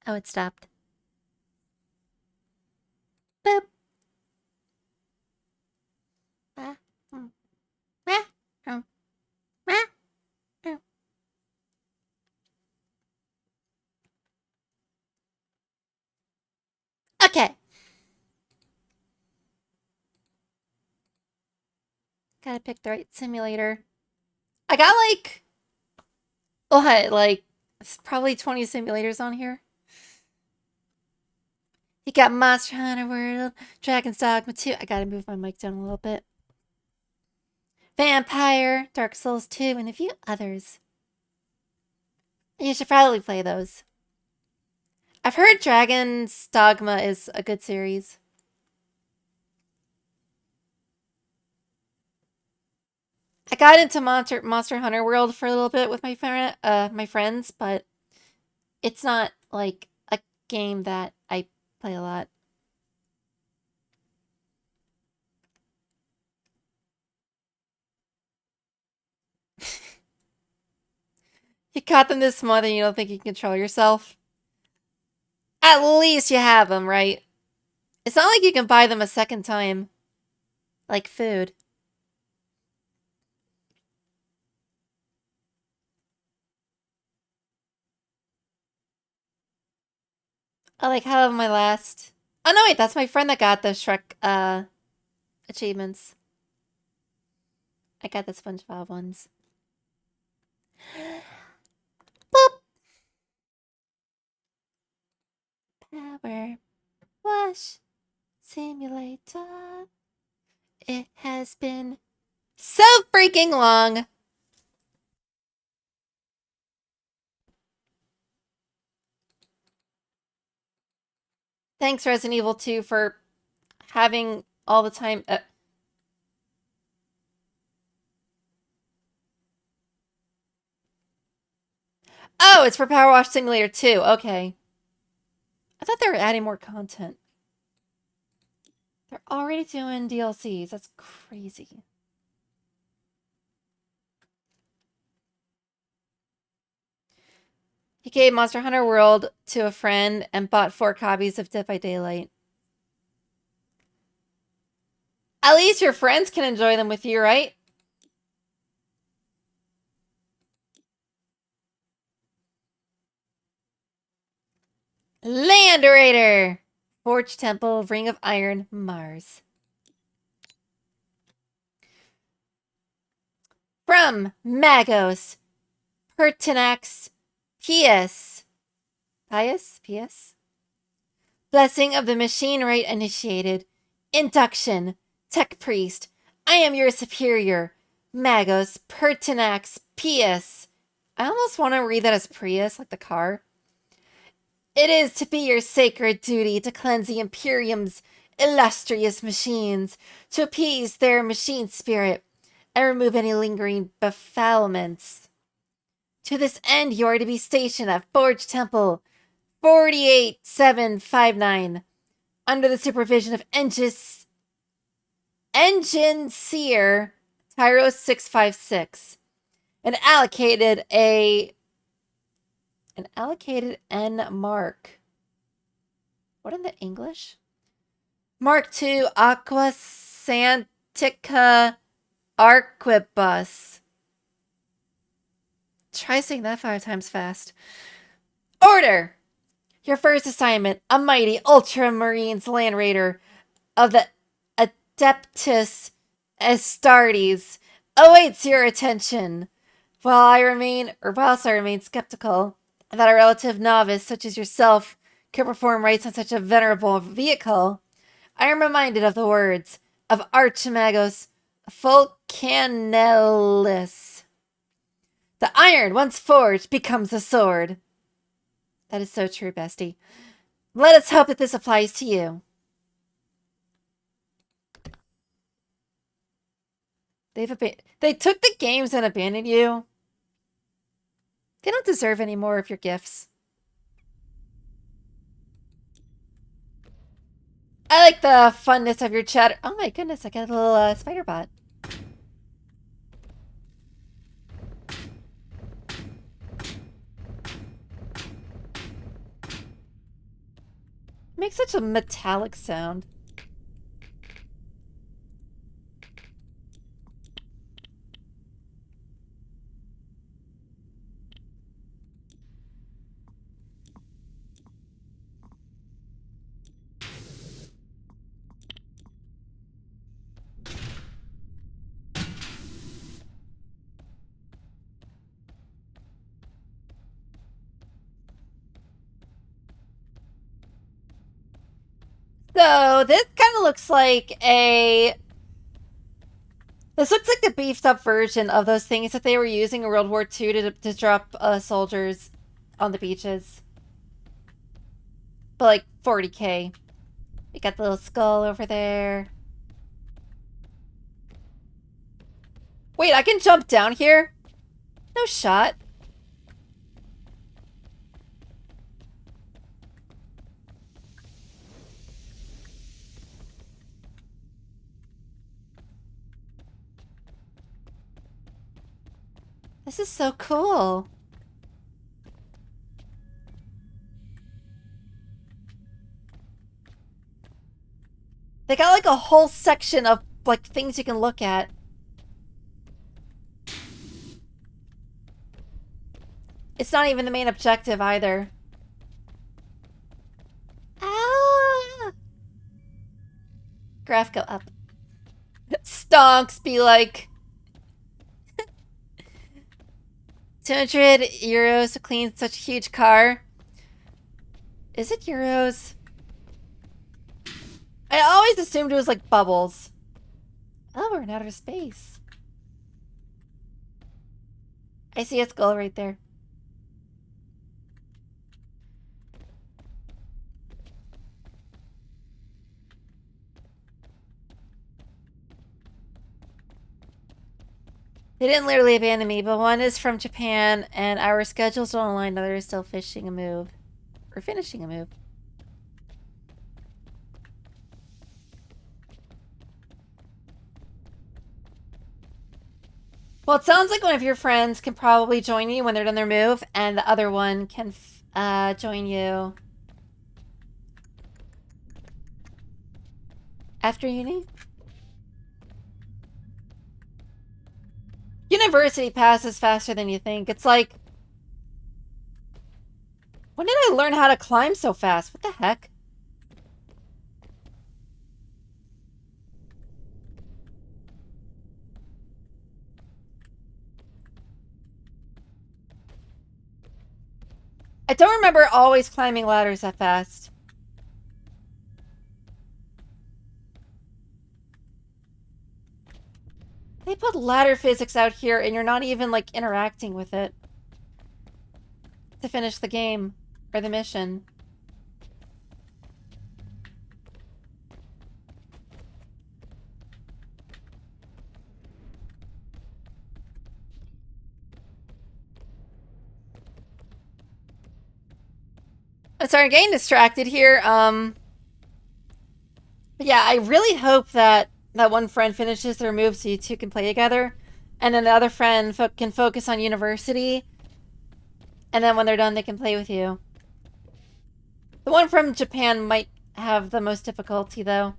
Oh, it stopped. Boop. Okay. Gotta pick the right simulator. I got what? Probably 20 simulators on here. You got Monster Hunter World, Dragon's Dogma 2. I gotta move my mic down a little bit. Vampire, Dark Souls 2, and a few others. You should probably play those. I've heard Dragon's Dogma is a good series. I got into Monster Hunter World for a little bit with my friends, but it's not like a game that I play a lot. You caught them this month and you don't think you can control yourself? At least you have them, right? It's not like you can buy them a second time. Like food. I like how my last... Oh, no, wait, that's my friend that got the Shrek, achievements. I got the SpongeBob ones. Boop! PowerWash Simulator. It has been so freaking long. Thanks, Resident Evil 2, for having all the time... Oh, it's for PowerWash Simulator 2. Okay. I thought they were adding more content. They're already doing DLCs. That's crazy. He gave Monster Hunter World to a friend and bought 4 copies of Dead by Daylight. At least your friends can enjoy them with you, right? Land Raider! Forge Temple, Ring of Iron, Mars. From Magos, Pertinax, Pius. Blessing of the Machine Rite Initiated. Induction. Tech Priest. I am your superior. Magos, Pertinax, Pius. I almost want to read that as Prius, like the car. It is to be your sacred duty to cleanse the Imperium's illustrious machines, to appease their machine spirit, and remove any lingering befoulments. To this end, you are to be stationed at Forge Temple 48759, under the supervision of Engine Seer Tyro 656, and allocated N mark. What in the English? Mark II Aqua Santica Arquibus. Try saying that 5 times fast. Order! Your first assignment, a mighty Ultramarines Land Raider of the Adeptus Astartes, awaits your attention. Whilst I remain skeptical that a relative novice such as yourself could perform rites on such a venerable vehicle, I am reminded of the words of Archimagos Vulcanellus. The iron, once forged, becomes a sword. That is so true, bestie. Let us hope that this applies to you. They took the games and abandoned you. They don't deserve any more of your gifts. I like the funness of your chat. Oh my goodness, I got a little spider bot. It makes such a metallic sound. So, this kind of looks like a... This looks like the beefed up version of those things that they were using in World War II to drop soldiers on the beaches. But like 40k. We got the little skull over there. Wait, I can jump down here? No shot. This is so cool. They got like a whole section of like things you can look at. It's not even the main objective either. Ah! Graph go up. Stonks be like 200 euros to clean such a huge car. Is it euros? I always assumed it was like bubbles. Oh, we're in outer space. I see a skull right there. They didn't literally abandon me, but one is from Japan, and our schedules don't align. Another is still fishing a move. Or finishing a move. Well, it sounds like one of your friends can probably join you when they're done their move, and the other one can join you after uni. University passes faster than you think. It's like... When did I learn how to climb so fast? What the heck? I don't remember always climbing ladders that fast. They put ladder physics out here and you're not even, like, interacting with it to finish the game or the mission. I'm sorry, I'm getting distracted here. But yeah, I really hope that that one friend finishes their move so you two can play together. And then the other friend can focus on university. And then when they're done, they can play with you. The one from Japan might have the most difficulty, though.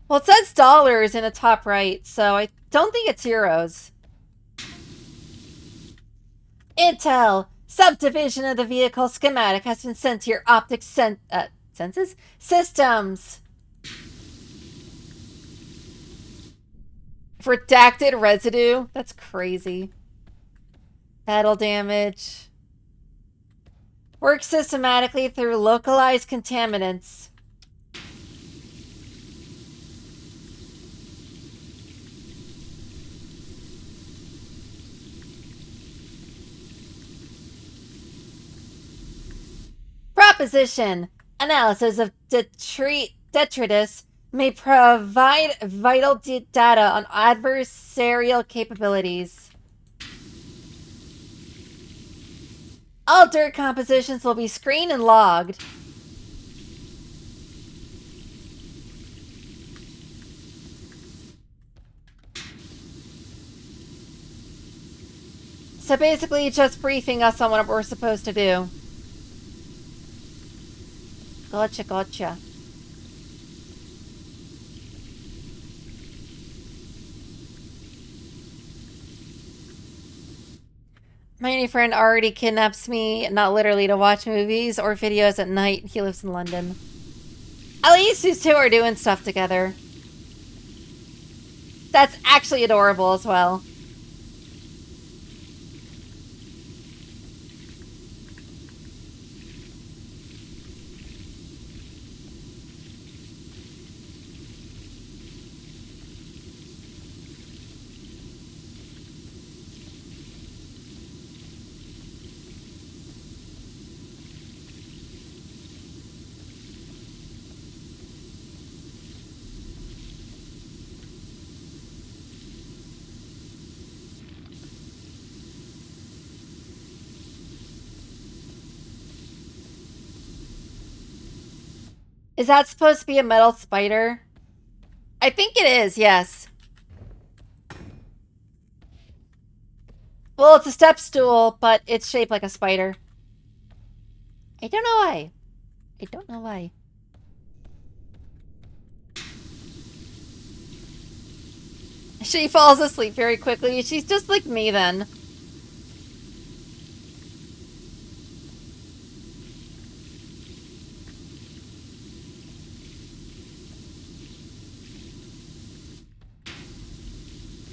Well, it says dollars in the top right, so I don't think it's euros. Intel! Subdivision of the vehicle schematic has been sent to your optic senses? Systems! Redacted residue? That's crazy. Battle damage. Works systematically through localized contaminants. Proposition. Analysis of detritus may provide vital data on adversarial capabilities. All dirt compositions will be screened and logged. So basically just briefing us on what we're supposed to do. Gotcha, gotcha. My new friend already kidnaps me, not literally to watch movies or videos at night. He lives in London. At least these two are doing stuff together. That's actually adorable as well. Is that supposed to be a metal spider? I think it is, yes. Well, it's a step stool, but it's shaped like a spider. I don't know why. I don't know why. She falls asleep very quickly. She's just like me then.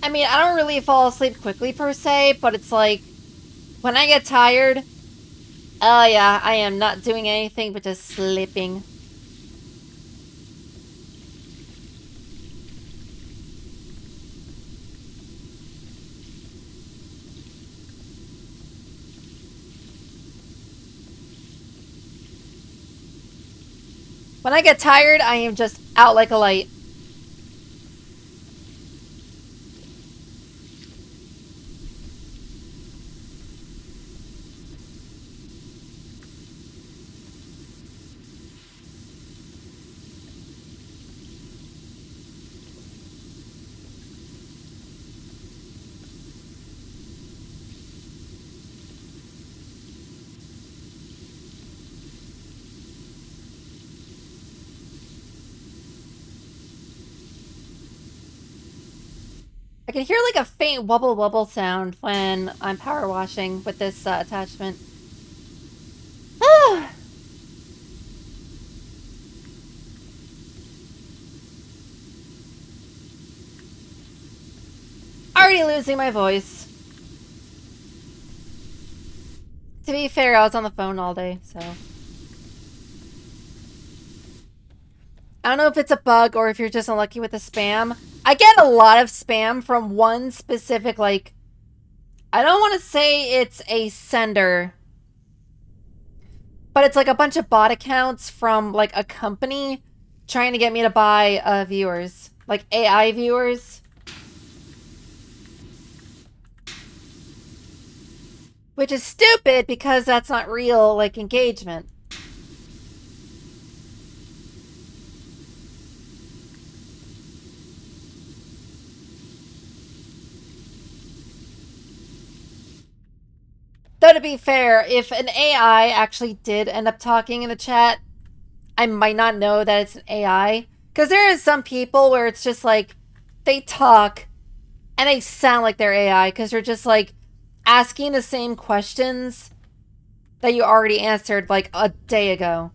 I mean, I don't really fall asleep quickly per se, but it's like, when I get tired, oh yeah, I am not doing anything but just sleeping. When I get tired, I am just out like a light. I can hear like a faint wubble wubble sound when I'm power washing with this attachment. Already losing my voice. To be fair, I was on the phone all day, so. I don't know if it's a bug or if you're just unlucky with the spam. I get a lot of spam from one specific, like, I don't want to say it's a sender, but it's like a bunch of bot accounts from like a company trying to get me to buy viewers, like AI viewers. Which is stupid because that's not real, like, engagement. Though, to be fair, if an AI actually did end up talking in the chat, I might not know that it's an AI. Because there are some people where it's just like, they talk and they sound like they're AI because they're just like asking the same questions that you already answered like a day ago.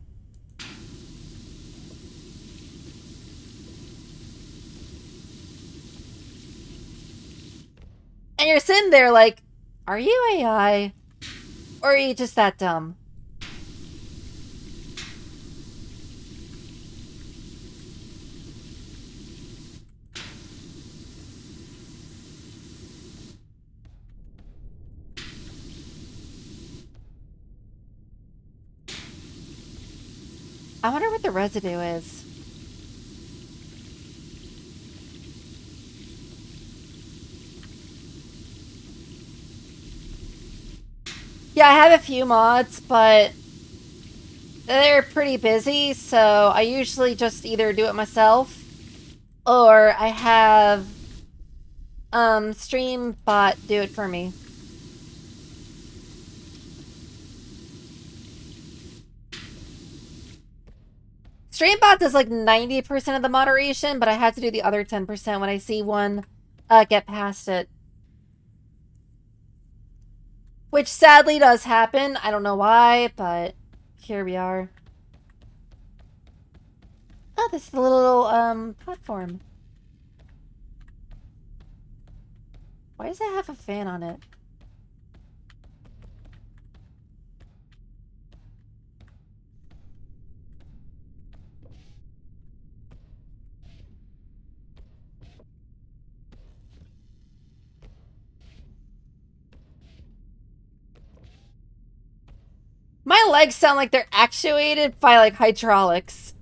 And you're sitting there like, are you AI? Or are you just that dumb? I wonder what the residue is. Yeah, I have a few mods, but they're pretty busy, so I usually just either do it myself or I have Streambot do it for me. Streambot does like 90% of the moderation, but I have to do the other 10% when I see one get past it. Which sadly does happen. I don't know why, but here we are. Oh, this is the little platform. Why does it have a fan on it? My legs sound like they're actuated by, like, hydraulics.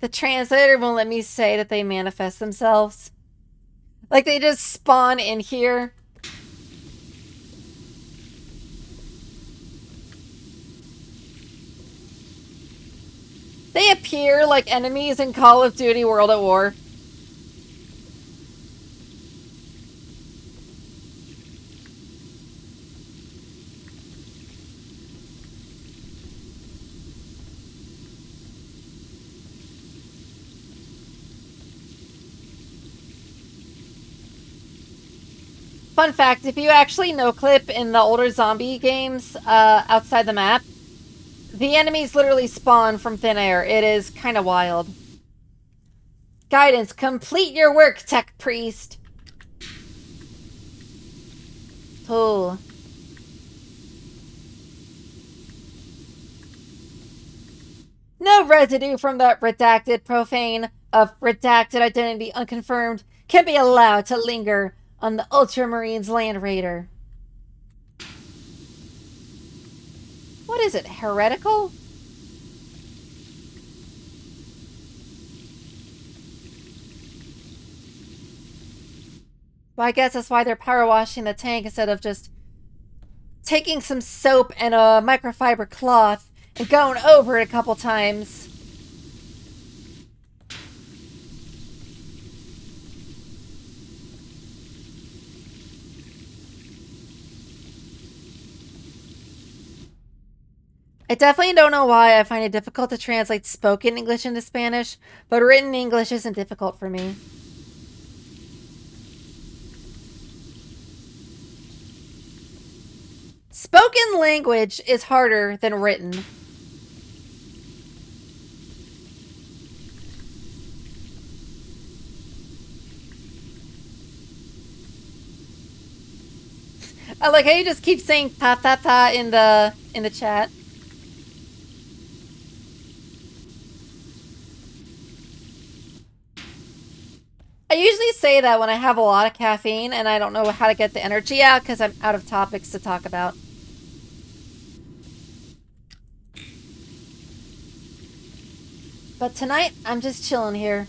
The translator won't let me say that they manifest themselves. Like, they just spawn in here. They appear like enemies in Call of Duty World at War. Fun fact, if you actually no-clip in the older zombie games outside the map, the enemies literally spawn from thin air. It is kind of wild. Guidance, complete your work, tech priest. Oh. No residue from the redacted profane of redacted identity unconfirmed can be allowed to linger on the Ultramarines Land Raider. What is it, heretical? Well, I guess that's why they're power washing the tank instead of just taking some soap and a microfiber cloth and going over it a couple times. I definitely don't know why I find it difficult to translate spoken English into Spanish, but written English isn't difficult for me. Spoken language is harder than written. I like how you just keep saying pa pa pa in the chat. I usually say that when I have a lot of caffeine and I don't know how to get the energy out because I'm out of topics to talk about. But tonight, I'm just chilling here.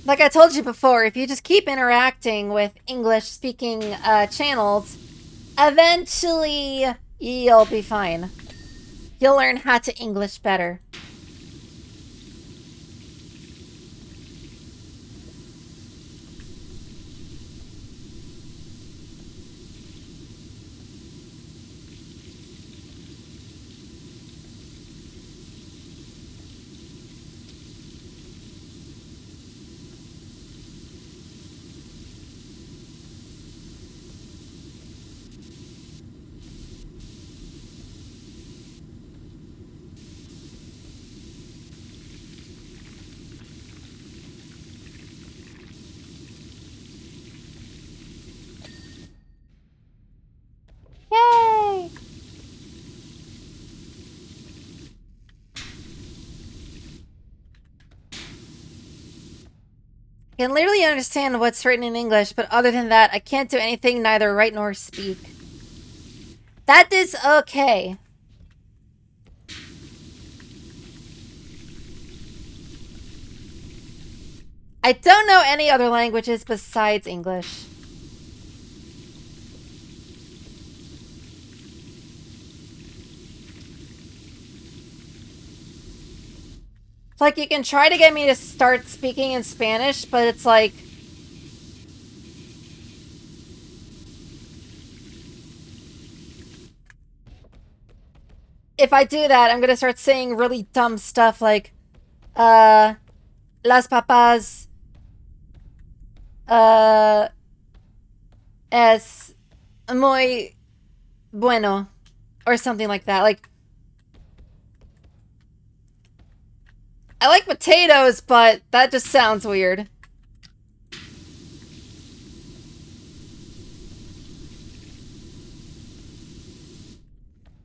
Like I told you before, if you just keep interacting with English-speaking channels, eventually you'll be fine. You'll learn how to English better. Yay! I can literally understand what's written in English, but other than that, I can't do anything, neither write nor speak. That is okay. I don't know any other languages besides English. Like, you can try to get me to start speaking in Spanish, but it's like... If I do that, I'm gonna start saying really dumb stuff like, las papas, es muy bueno, or something like that. Like, I like potatoes, but that just sounds weird.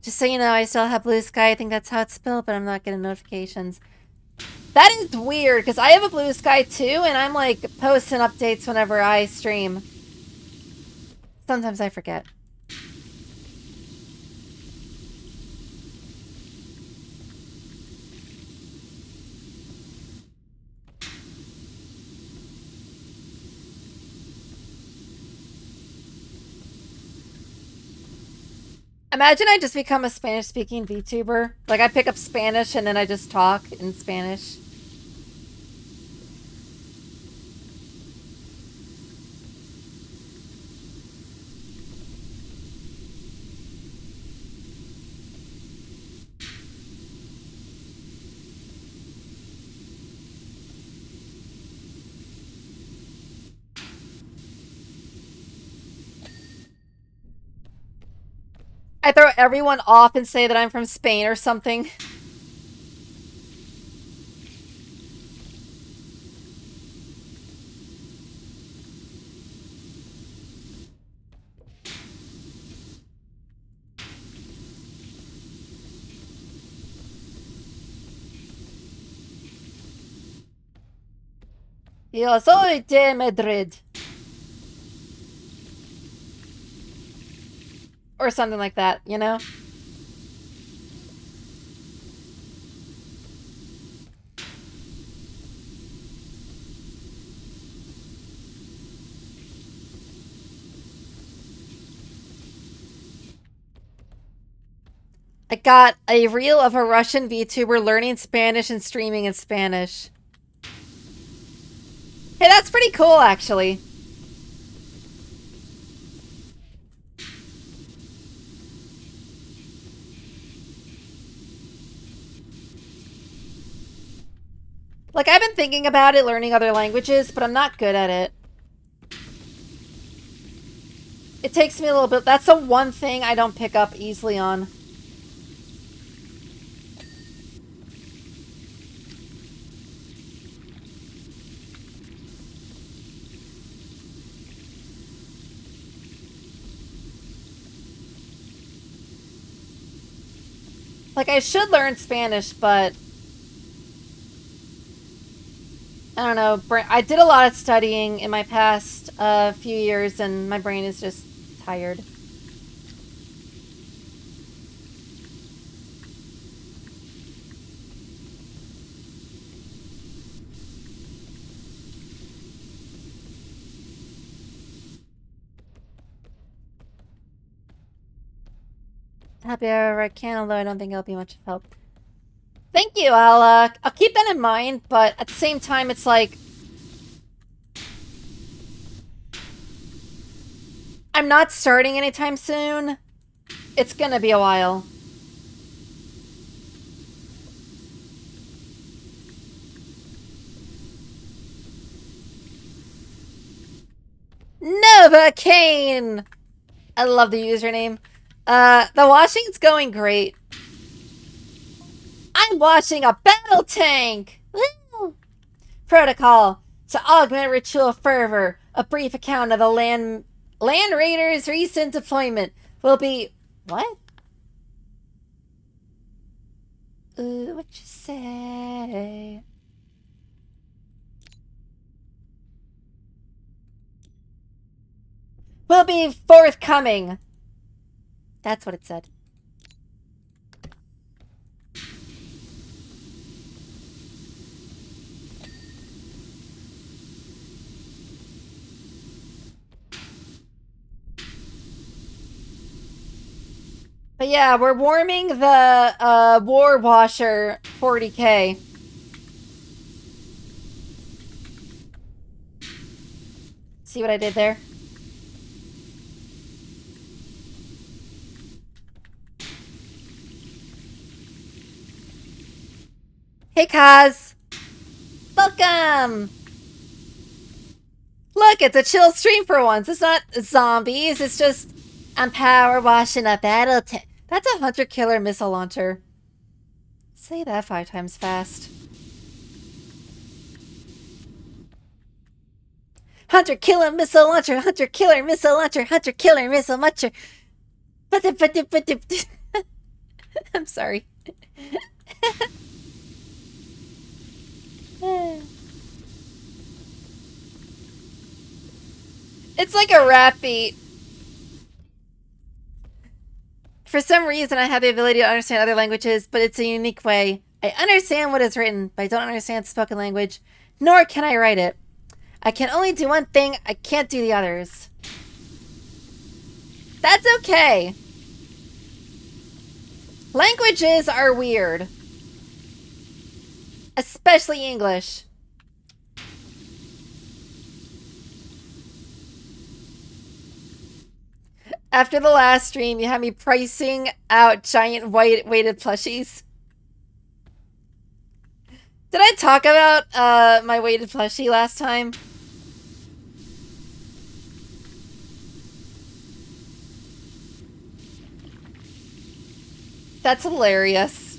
Just so you know, I still have Bluesky. I think that's how it's spelled, but I'm not getting notifications. That is weird, because I have a Bluesky too, and I'm like posting updates whenever I stream. Sometimes I forget. Imagine I just become a Spanish-speaking VTuber. Like, I pick up Spanish and then I just talk in Spanish. I throw everyone off and say that I'm from Spain or something. Yo soy de Madrid. Or something like that, you know? I got a reel of a Russian VTuber learning Spanish and streaming in Spanish. Hey, that's pretty cool, actually. Like, I've been thinking about it, learning other languages, but I'm not good at it. It takes me a little bit. That's the one thing I don't pick up easily on. Like, I should learn Spanish, but... I don't know. I did a lot of studying in my past few years, and my brain is just tired. Happy hour I can, although I don't think it'll be much of help. Thank you. I'll keep that in mind, but at the same time, it's like I'm not starting anytime soon. It's gonna be a while. Novocaine! I love the username. The washing's going great. I'm washing a battle tank! Woo! Protocol. To augment ritual fervor, a brief account of the land raiders' recent deployment will be... What? What you say? Will be forthcoming. That's what it said. But yeah, we're warming the War Washer 40K. See what I did there? Hey, Kaz! Welcome! Look, it's a chill stream for once. It's not zombies, it's just I'm power washing a battle tank. That's a hunter-killer missile launcher. Say that 5 times fast. Hunter-killer missile launcher, hunter-killer missile launcher, hunter-killer missile launcher. I'm sorry. It's like a rap beat. For some reason, I have the ability to understand other languages, but it's a unique way. I understand what is written, but I don't understand spoken language, nor can I write it. I can only do one thing, I can't do the others. That's okay. Languages are weird. Especially English. After the last stream, you had me pricing out giant weighted plushies. Did I talk about my weighted plushie last time? That's hilarious.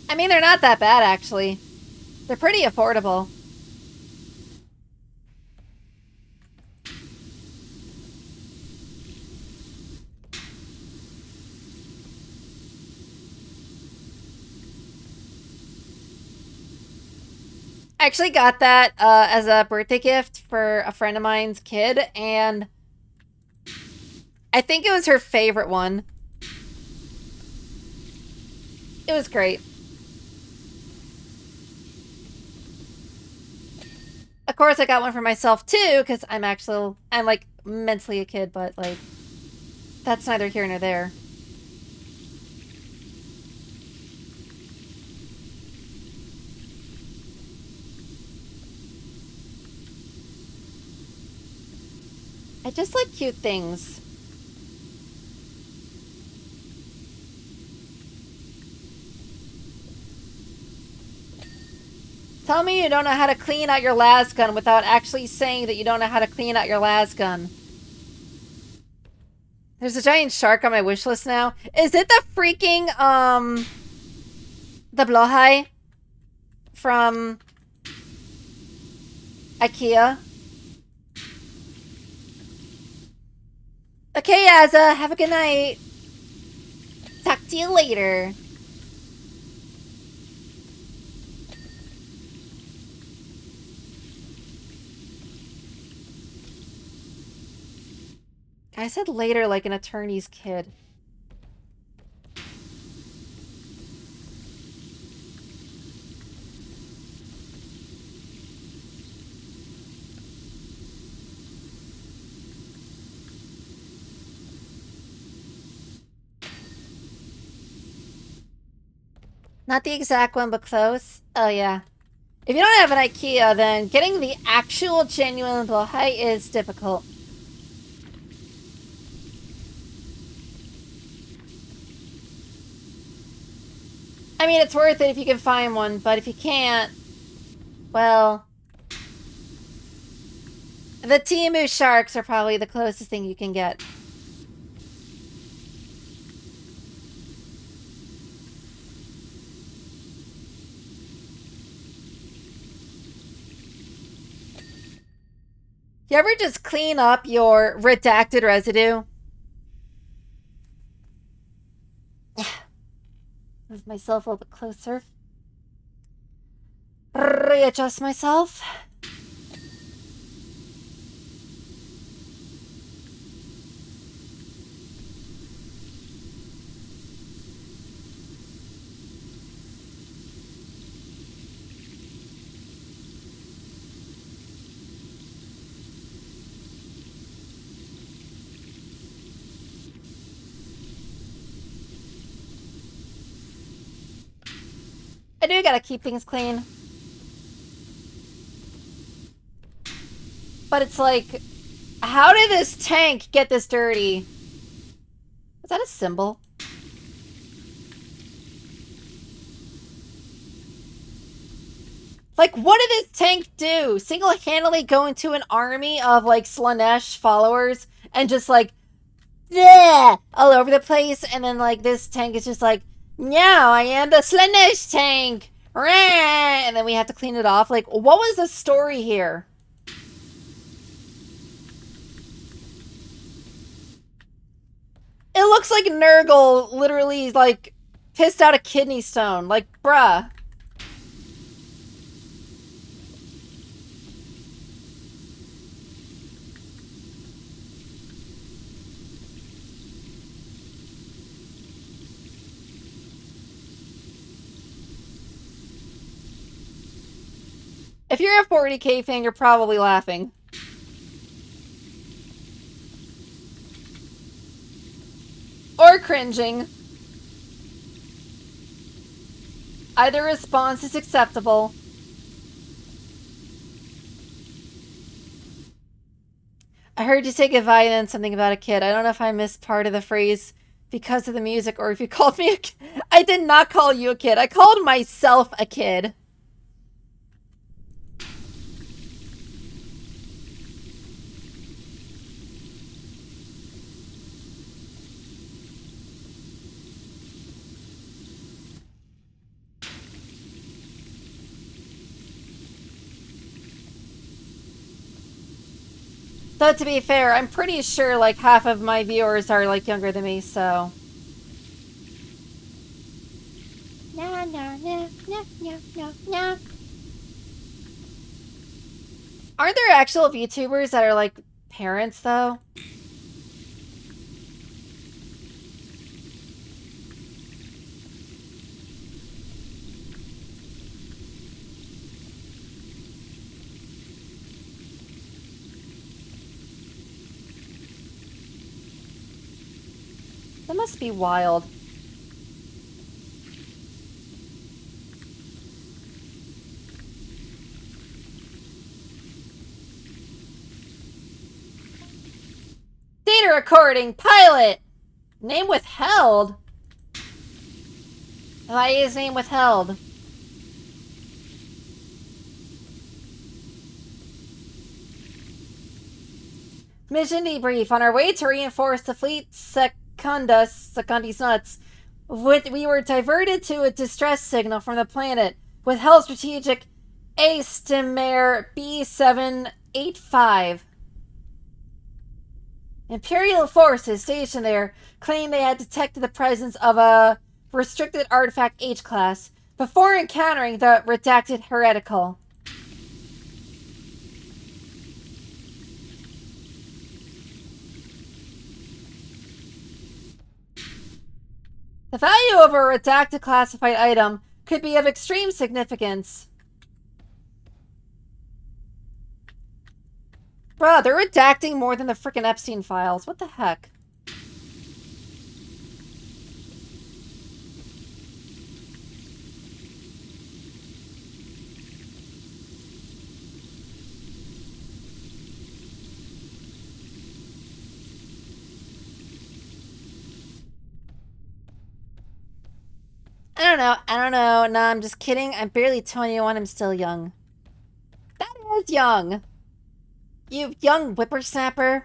I mean, they're not that bad, actually. They're pretty affordable. I actually got that as a birthday gift for a friend of mine's kid, and I think it was her favorite one. It was great. Of course, I got one for myself, too, because I'm like, mentally a kid, but, like, that's neither here nor there. I just like cute things. Tell me you don't know how to clean out your las gun without actually saying that you don't know how to clean out your las gun. There's a giant shark on my wish list now. Is it the freaking, the blowhai from IKEA? Okay, Azza, have a good night. Talk to you later. I said later like an attorney's kid. Not the exact one, but close. Oh, yeah. If you don't have an IKEA, then getting the actual genuine blowhai is difficult. I mean, it's worth it if you can find one, but if you can't, well, the Timu sharks are probably the closest thing you can get. You ever just clean up your redacted residue? Move myself a little bit closer. Readjust myself. gotta keep things clean. But it's like, how did this tank get this dirty? Is that a symbol? Like, what did this tank do? Single-handedly go into an army of, like, Slanesh followers and just, like, bleh, all over the place, and then, like, this tank is just like, now I am the Slanesh tank! Rah! And then we have to clean it off. Like, what was the story here? It looks like Nurgle literally, like, pissed out a kidney stone. Like, bruh. If you're a 40k fan, you're probably laughing. Or cringing. Either response is acceptable. I heard you say goodbye and then something about a kid. I don't know if I missed part of the phrase because of the music or if you called me a kid. I did not call you a kid. I called myself a kid. Though, to be fair, I'm pretty sure, like, half of my viewers are, like, younger than me, so... No, no, no, no, no, no, no. Aren't there actual VTubers that are, like, parents, though? That must be wild. Data recording, pilot! Name withheld? Why is name withheld? Mission debrief. On our way to reinforce the fleet Secundi's nuts, we were diverted to a distress signal from the planet. Withheld strategic Astemare B785. Imperial forces stationed there claimed they had detected the presence of a restricted artifact H-class before encountering the redacted heretical. The value of a redacted classified item could be of extreme significance. Bruh, they're redacting more than the frickin' Epstein files. What the heck? I don't know. No, I'm just kidding. I'm barely 21. I'm still young. That is young. You young whippersnapper.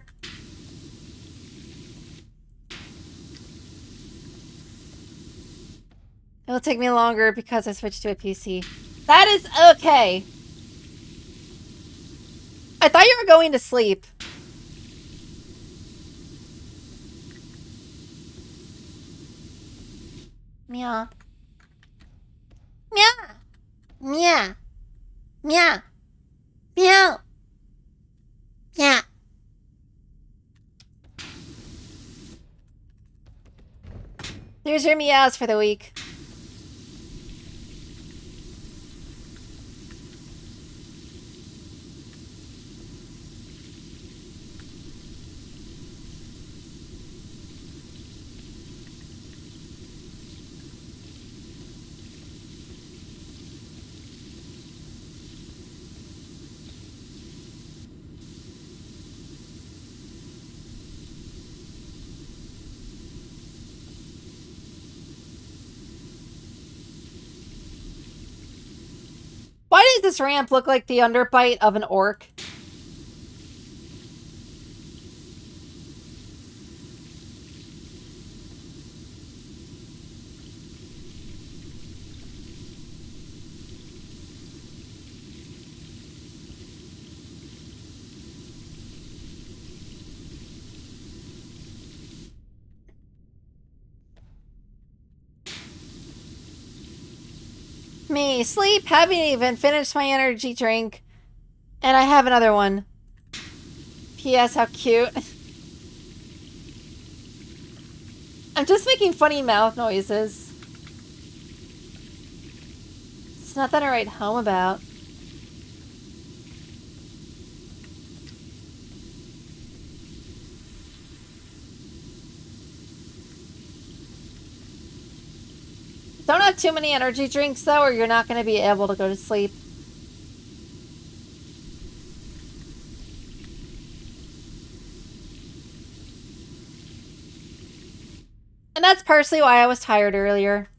It'll take me longer because I switched to a PC. That is okay. I thought you were going to sleep. Meow. Meow. Meow. Meow. Meow. Yeah. There's your meows for the week. this ramp look like the underbite of an orc? Me, sleep, haven't even finished my energy drink. And I have another one. P.S. How cute. I'm just making funny mouth noises. It's nothing to write home about. Don't have too many energy drinks, though, or you're not going to be able to go to sleep. And that's partially why I was tired earlier.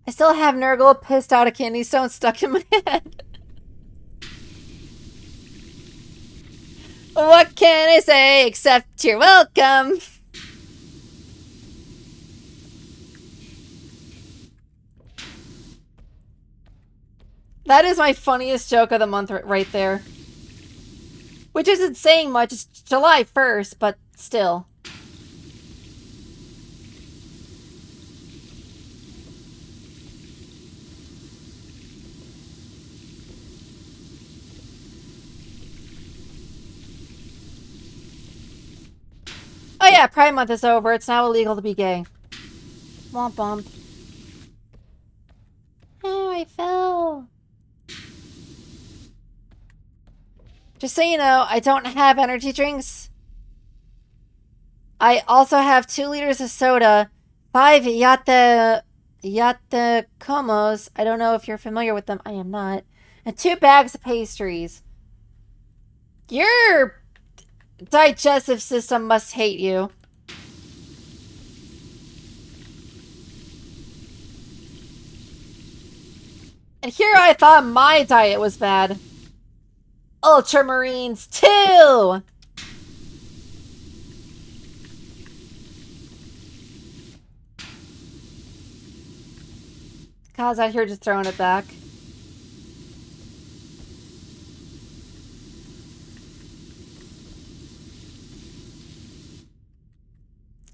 I still have Nurgle pissed out of candy stone stuck in my head. What can I say except you're welcome? That is my funniest joke of the month right there. Which isn't saying much. It's July 1st, but still. Oh yeah, Pride Month is over. It's now illegal to be gay. Womp womp. Oh, I fell. Just so you know, I don't have energy drinks. I also have 2 liters of soda, 5 Yate Comos. I don't know if you're familiar with them. I am not. And 2 bags of pastries. Your digestive system must hate you. And here I thought my diet was bad. Ultramarines 2! Kaz out here just throwing it back.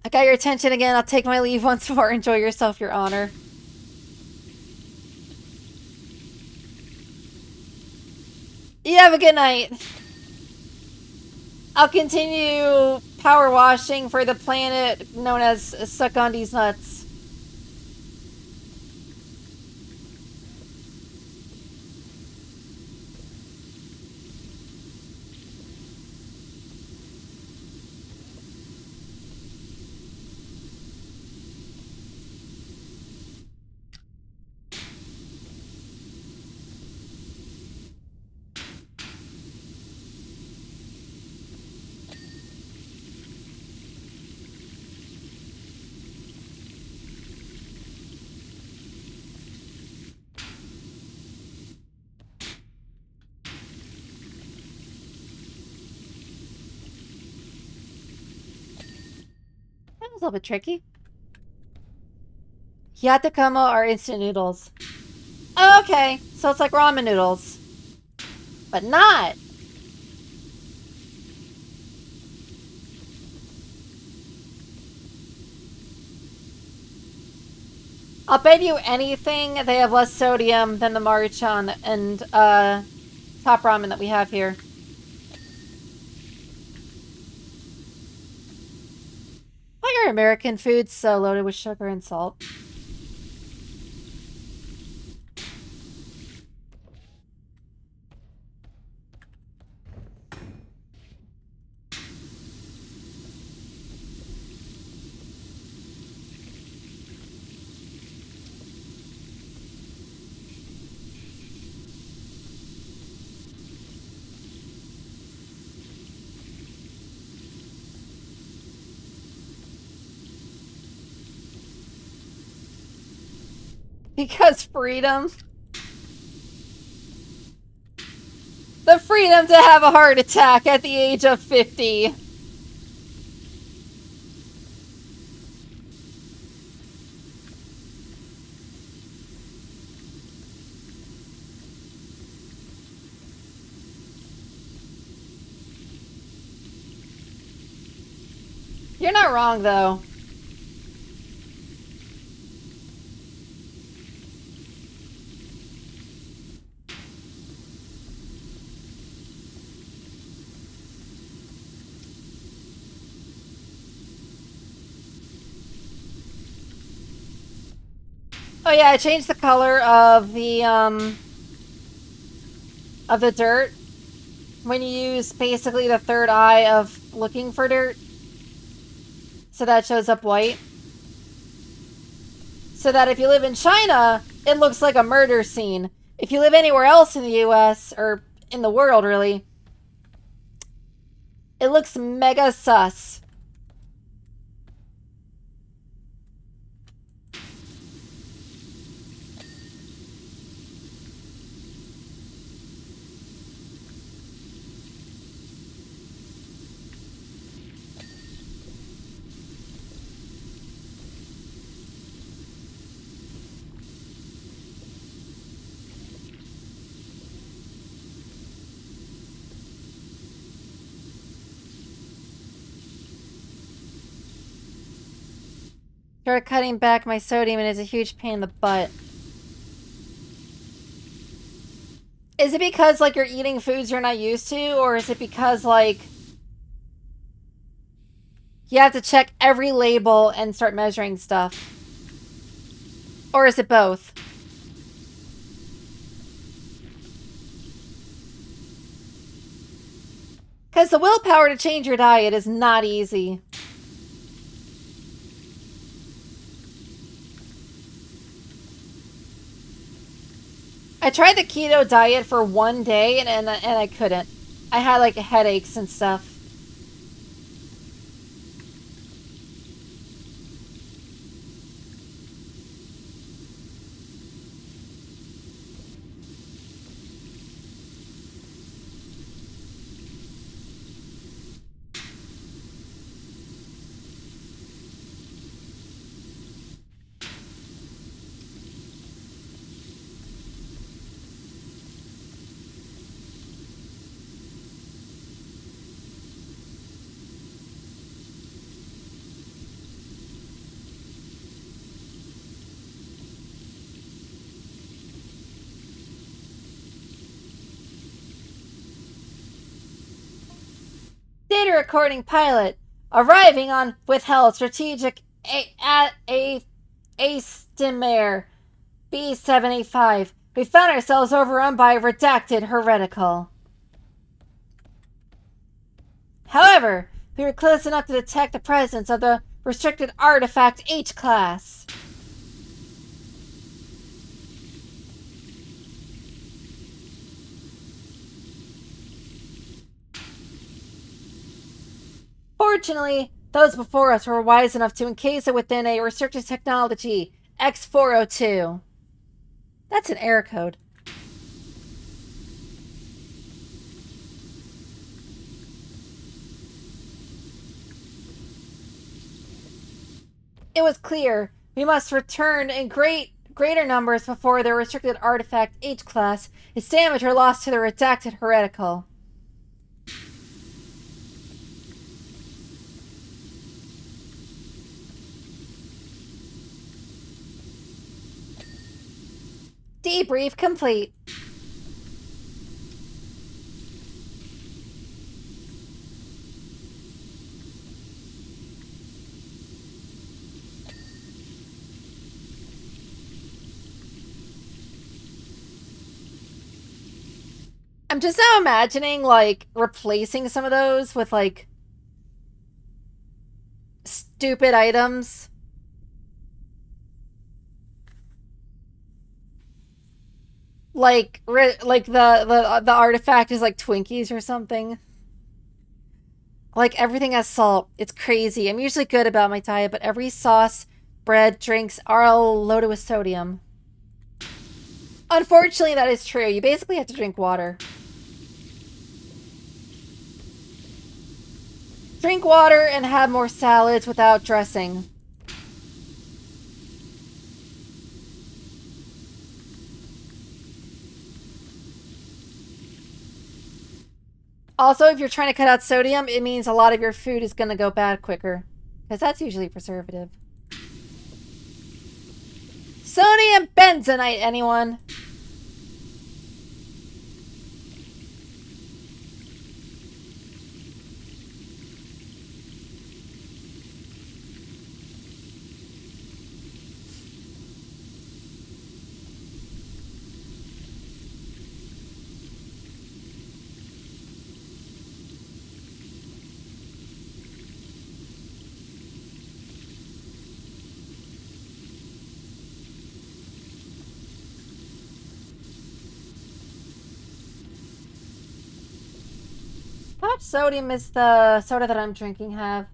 I got your attention again. I'll take my leave once more. Enjoy yourself, Your Honor. You have a good night. I'll continue power washing for the planet known as Suckundi's Nuts. That was a little bit tricky. Yatakamo are instant noodles. Oh, okay, so it's like ramen noodles. But not! I'll bet you anything they have less sodium than the Maruchan and top ramen that we have here. Why are American foods so loaded with sugar and salt? Because freedom. The freedom to have a heart attack at the age of 50. You're not wrong, though. Oh yeah, I changed the color of the dirt when you use basically the third eye of looking for dirt. So that shows up white. So that if you live in China, it looks like a murder scene. If you live anywhere else in the US, or in the world really, it looks mega sus. Started cutting back my sodium and it's a huge pain in the butt. Is it because, like, you're eating foods you're not used to? Or is it because, like, you have to check every label and start measuring stuff? Or is it both? Because the willpower to change your diet is not easy. I tried the keto diet for one day and I couldn't. I had like headaches and stuff. Data recording pilot arriving on withheld strategic Astimare B785. We found ourselves overrun by redacted heretical. However, we were close enough to detect the presence of the restricted artifact H class. Fortunately, those before us were wise enough to encase it within a restricted technology, X402. That's an error code. It was clear we must return in greater numbers before the restricted artifact H class is damaged or lost to the redacted heretical. Debrief complete. I'm just now imagining, like, replacing some of those with, like, stupid items. Like the artifact is like Twinkies or something. Like, everything has salt. It's crazy. I'm usually good about my diet, but every sauce, bread, drinks are all loaded with sodium. Unfortunately, that is true. You basically have to drink water. Drink water and have more salads without dressing. Also, if you're trying to cut out sodium, it means a lot of your food is going to go bad quicker. Because that's usually preservative. Sodium bentonite, anyone? How much sodium is the soda that I'm drinking have?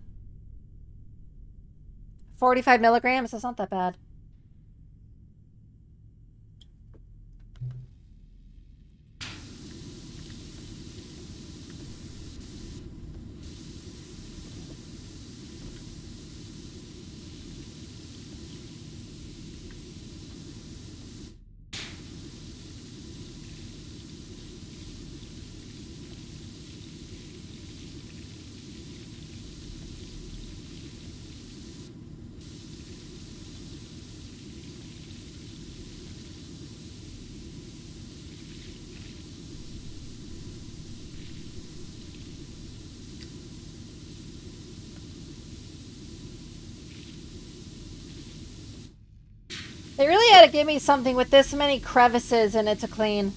45 milligrams? That's not that bad. They really had to give me something with this many crevices in it to clean.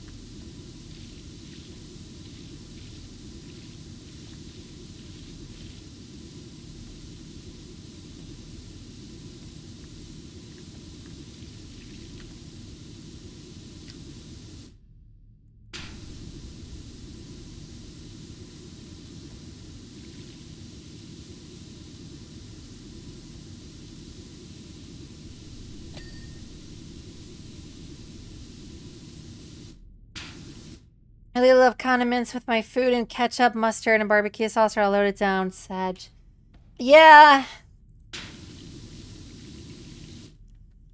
I really love condiments with my food and ketchup, mustard, and barbecue sauce are all loaded down. Sag. Yeah.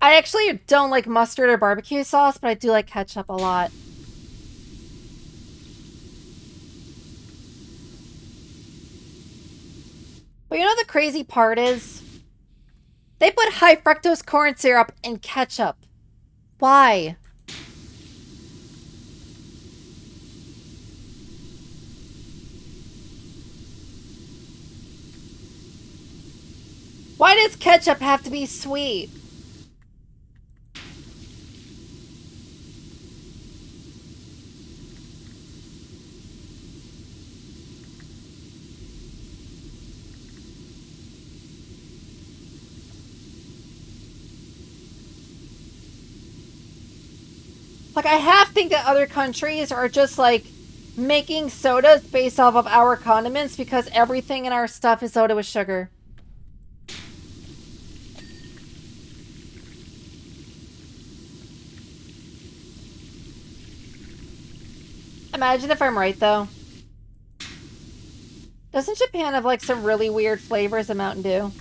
I actually don't like mustard or barbecue sauce, but I do like ketchup a lot. But you know the crazy part is? They put high fructose corn syrup in ketchup. Why? Why does ketchup have to be sweet? Like, I half think that other countries are just, like, making sodas based off of our condiments because everything in our stuff is soda with sugar. Imagine if I'm right, though. Doesn't Japan have, like, some really weird flavors of Mountain Dew?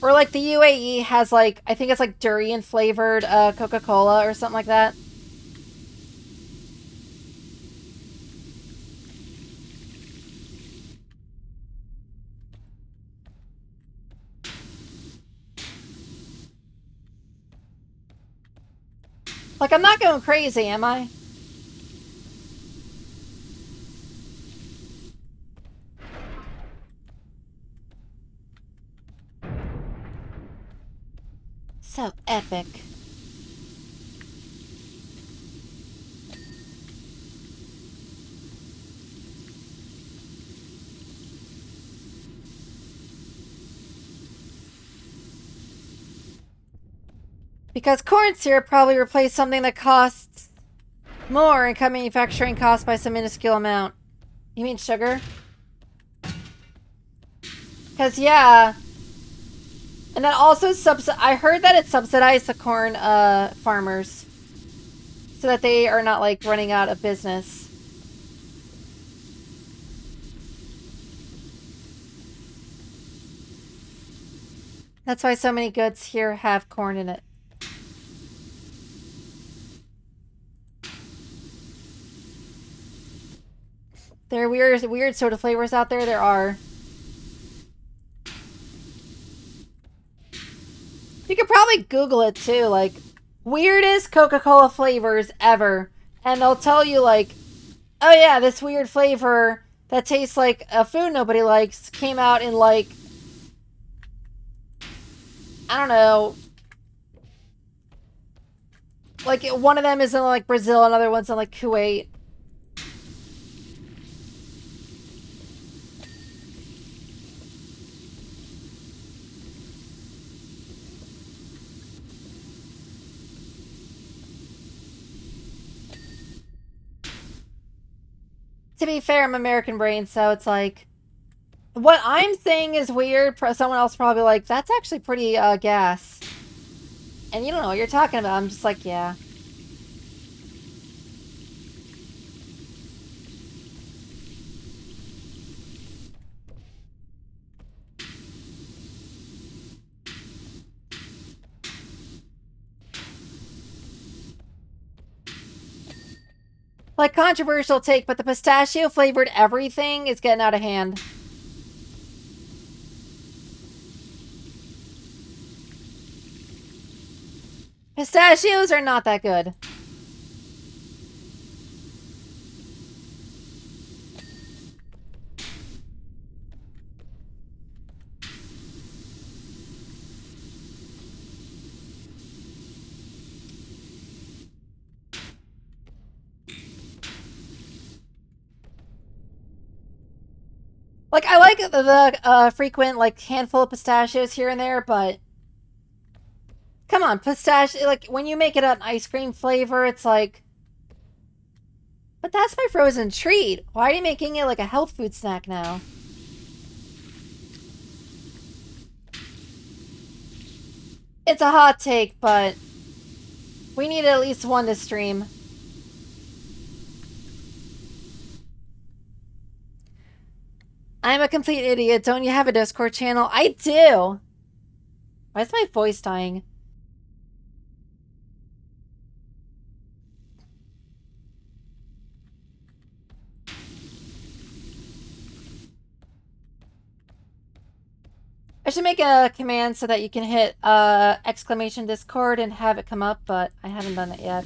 Or, like, the UAE has, like, I think it's, like, durian-flavored Coca-Cola or something like that. Like, I'm not going crazy, am I? So epic. Because corn syrup probably replaced something that costs more and cut manufacturing costs by some minuscule amount. You mean sugar? Because, yeah, And that also I heard that it subsidized the corn farmers so that they are not like running out of business. That's why so many goods here have corn in it. There are weird soda flavors out there. There are. You could probably Google it too, like weirdest Coca-Cola flavors ever, and they'll tell you like, oh yeah, this weird flavor that tastes like a food nobody likes came out in like, I don't know, like one of them is in like Brazil, another one's in like Kuwait. To be fair, I'm American brain, so it's like, what I'm saying is weird. Someone else probably like, that's actually pretty gas. And you don't know what you're talking about. I'm just like, yeah. Like, controversial take, but the pistachio flavored everything is getting out of hand. Pistachios are not that good. Like, I like the frequent, like, handful of pistachios here and there, but come on, pistachio, like, when you make it an ice cream flavor, it's like, but that's my frozen treat. Why are you making it like a health food snack now? It's a hot take, but we need at least one to stream. I'm a complete idiot. Don't you have a Discord channel? I do. Why is my voice dying? I should make a command so that you can hit exclamation Discord and have it come up, but I haven't done it yet.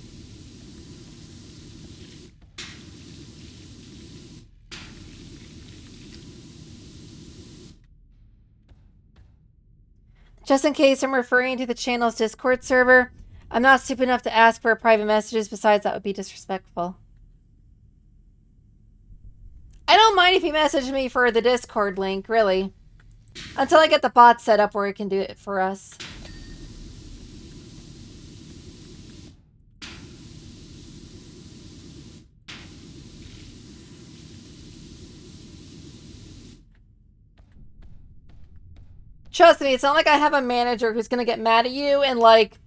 Just in case I'm referring to the channel's Discord server, I'm not stupid enough to ask for private messages. Besides, that would be disrespectful. I don't mind if you message me for the Discord link, really. Until I get the bot set up where it can do it for us. Trust me, it's not like I have a manager who's gonna get mad at you and, like,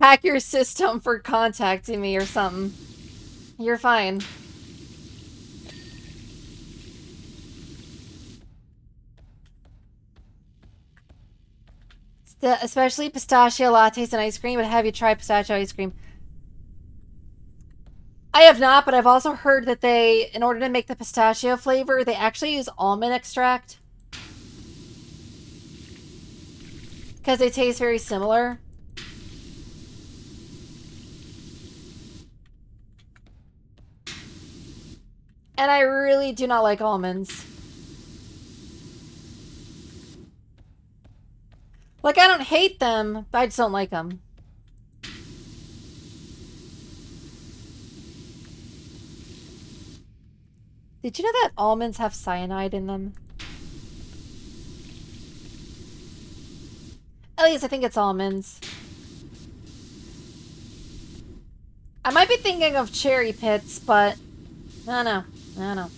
hack your system for contacting me or something. You're fine. Especially pistachio lattes and ice cream, but have you tried pistachio ice cream? I have not, but I've also heard that they, in order to make the pistachio flavor, they actually use almond extract. Because they taste very similar. And I really do not like almonds. Like, I don't hate them, but I just don't like them. Did you know that almonds have cyanide in them? At least I think it's almonds. I might be thinking of cherry pits, but I don't know. I don't know.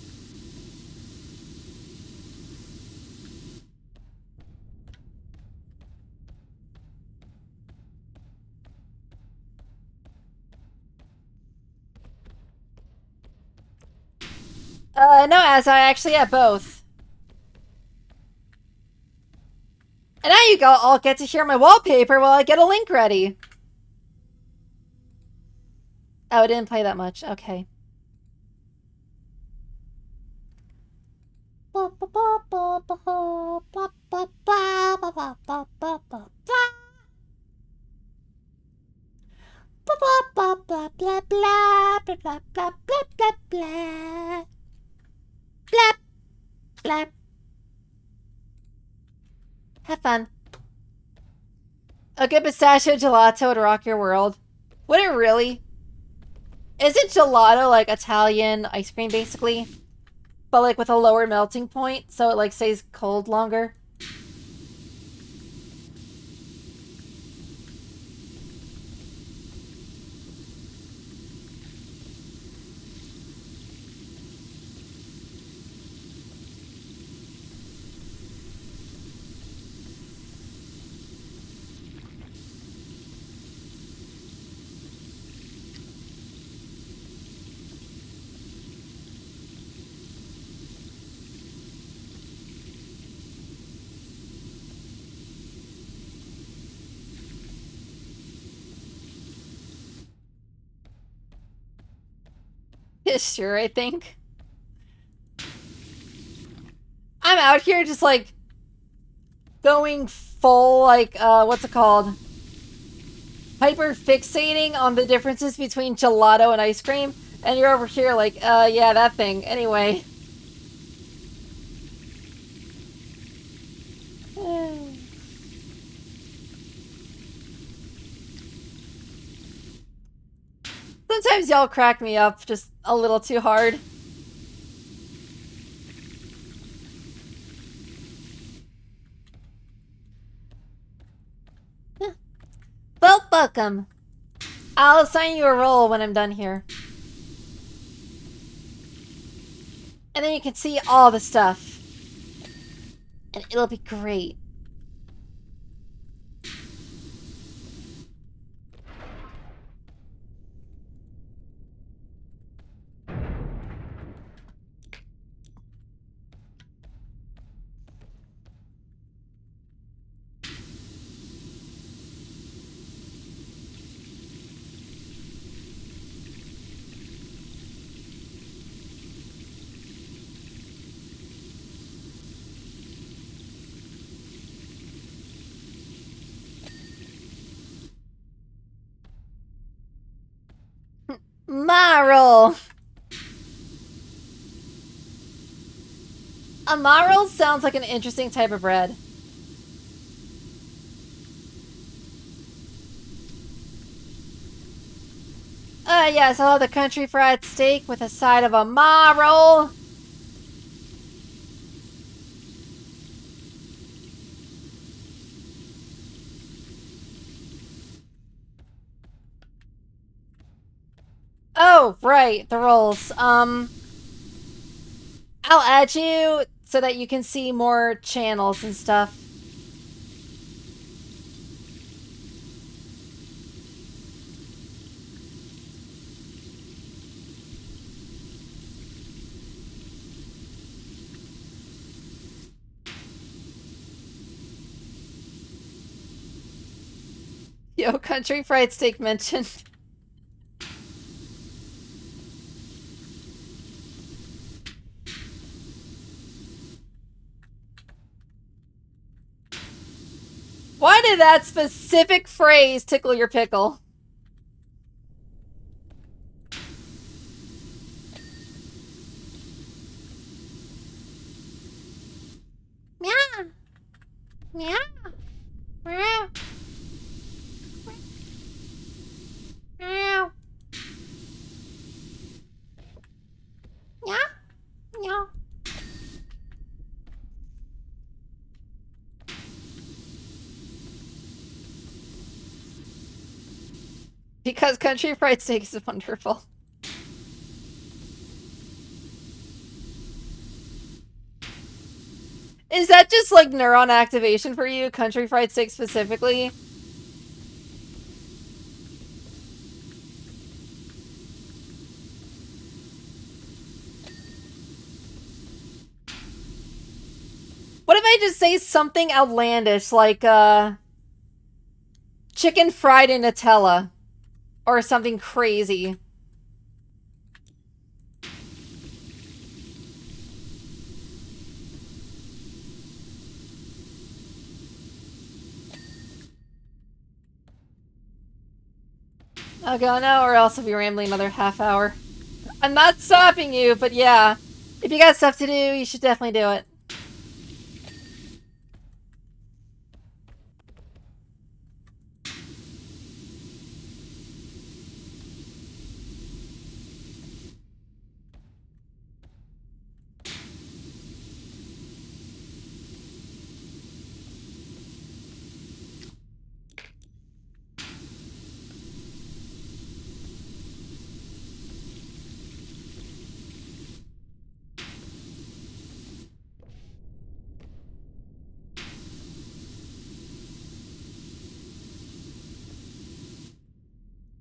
No, as I actually have both. And now you go, I'll get to hear my wallpaper while I get a link ready. Oh, it didn't play that much. Okay. Blah, blah, blah, blah, blah, blah, blah, blah, blah, blah. Blah, blah. Have fun. A good pistachio gelato would rock your world. Would it really? Isn't gelato like Italian ice cream, basically? But like with a lower melting point, so it like stays cold longer? Sure, I think. I'm out here just like going full like what's it called? Hyper fixating on the differences between gelato and ice cream, and you're over here like, yeah, that thing. Anyway. Sometimes y'all crack me up just a little too hard. Well, welcome. I'll assign you a role when I'm done here. And then you can see all the stuff. And it'll be great. Marl! A marl sounds like an interesting type of bread. Yes, I'll have the country fried steak with a side of a marl. Oh, right, the rolls. I'll add you so that you can see more channels and stuff. Yo, country fried steak mentioned. Why did that specific phrase tickle your pickle? Meow. Meow. Meow. Meow. Meow. Meow. Because country fried steak is wonderful. Is that just like neuron activation for you, country fried steak specifically? I just say something outlandish like, chicken fried in Nutella? Or something crazy. I'll go now, or else I'll be rambling another half hour. I'm not stopping you, but yeah. If you got stuff to do, you should definitely do it.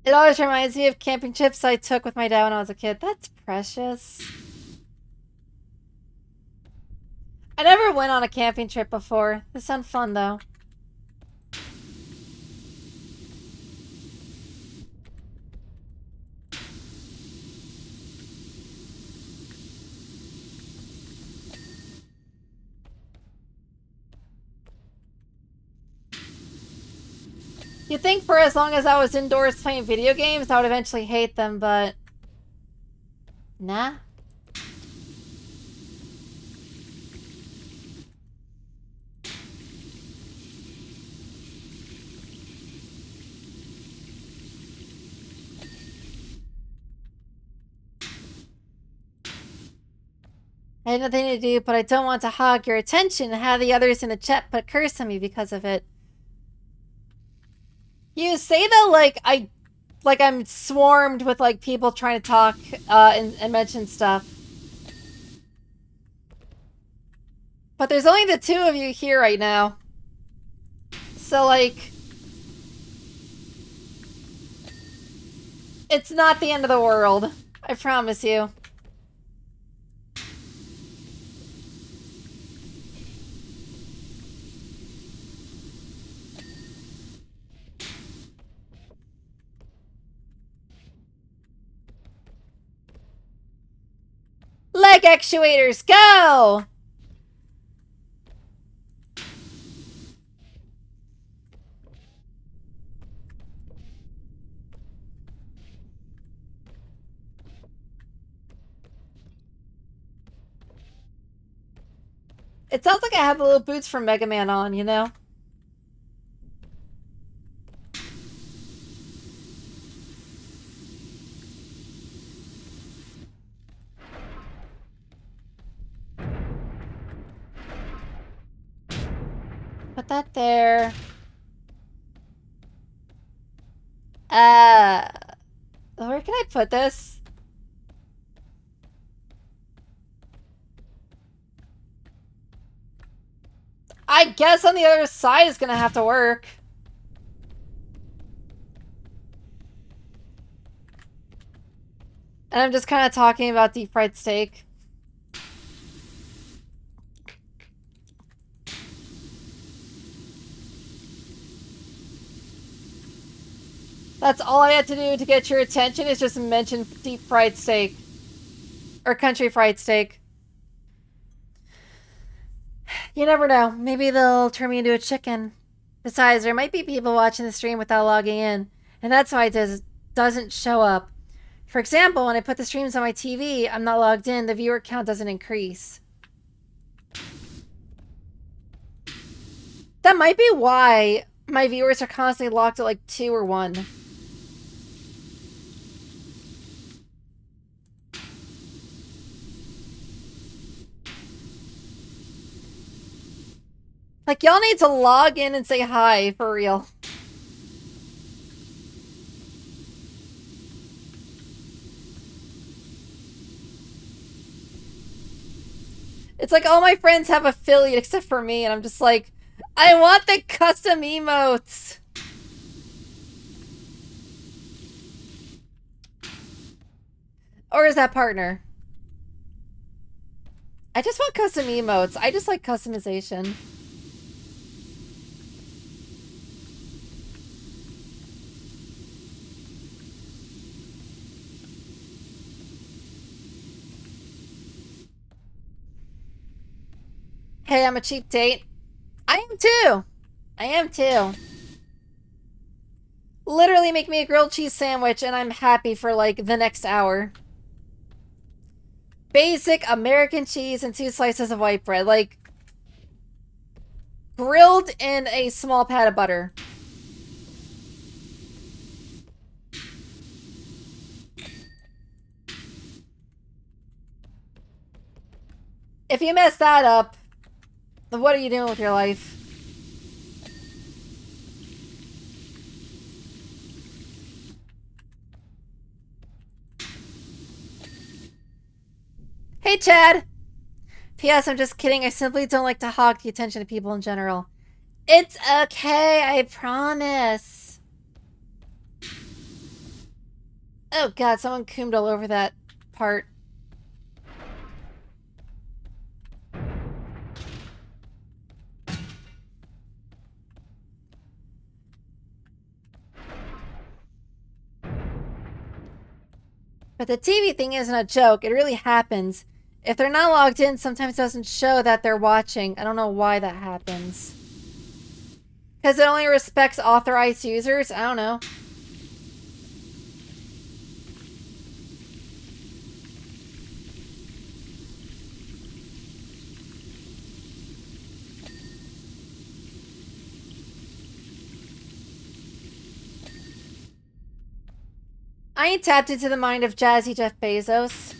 It always reminds me of camping trips I took with my dad when I was a kid. That's precious. I never went on a camping trip before. This sounds fun, though. You'd think for as long as I was indoors playing video games, I would eventually hate them, but... Nah. I had nothing to do, but I don't want to hog your attention and have the others in the chat put a curse on me because of it. You say that like I'm swarmed with like people trying to talk and mention stuff. But there's only the two of you here right now. So like it's not the end of the world. I promise you. Leg actuators, go! It sounds like I have the little boots from Mega Man on, you know? Put that there. Where can I put this? I guess on the other side is gonna have to work. And I'm just kind of talking about deep fried steak. That's all I had to do to get your attention is just mention deep fried steak. Or country fried steak. You never know. Maybe they'll turn me into a chicken. Besides, there might be people watching the stream without logging in. And that's why it doesn't show up. For example, when I put the streams on my TV, I'm not logged in, the viewer count doesn't increase. That might be why my viewers are constantly locked at like 2 or 1. Like, y'all need to log in and say hi, for real. It's like all my friends have affiliate except for me, and I'm just like, I want the custom emotes! Or is that partner? I just want custom emotes. I just like customization. Hey, I'm a cheap date. I am too. I am too. Literally make me a grilled cheese sandwich and I'm happy for like the next hour. Basic American cheese and 2 slices of white bread. Like, grilled in a small pat of butter. If you mess that up, then what are you doing with your life? Hey, Chad! P.S. I'm just kidding. I simply don't like to hog the attention of people in general. It's okay, I promise. Oh god, someone coomed all over that part. But the TV thing isn't a joke. It really happens. If they're not logged in, sometimes it doesn't show that they're watching. I don't know why that happens. Because it only respects authorized users? I don't know. I ain't tapped into the mind of Jazzy Jeff Bezos.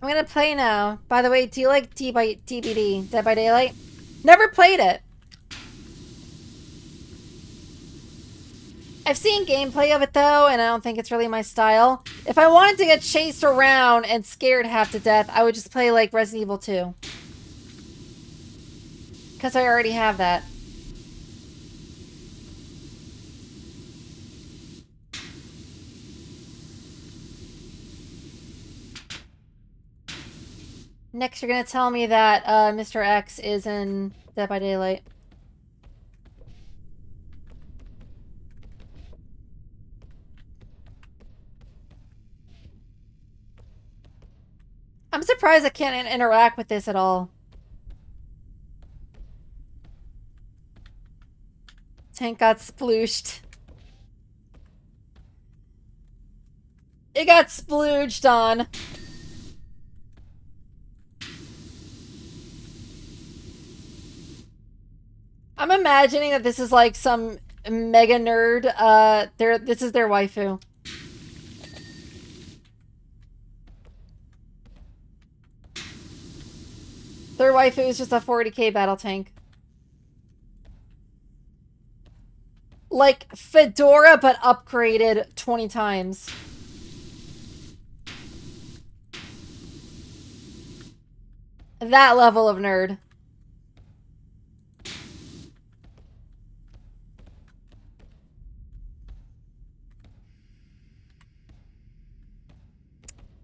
I'm gonna play now. By the way, do you like DBD, Dead by Daylight? Never played it. I've seen gameplay of it though, and I don't think it's really my style. If I wanted to get chased around and scared half to death, I would just play like Resident Evil 2. Because I already have that. Next, you're gonna tell me that Mr. X is in Dead by Daylight. I'm surprised I can't interact with this at all. Tank got splooshed. It got splooged on. I'm imagining that this is like some mega nerd. This is their waifu. Their waifu is just a 40k battle tank. Like Fedora, but upgraded 20 times. That level of nerd.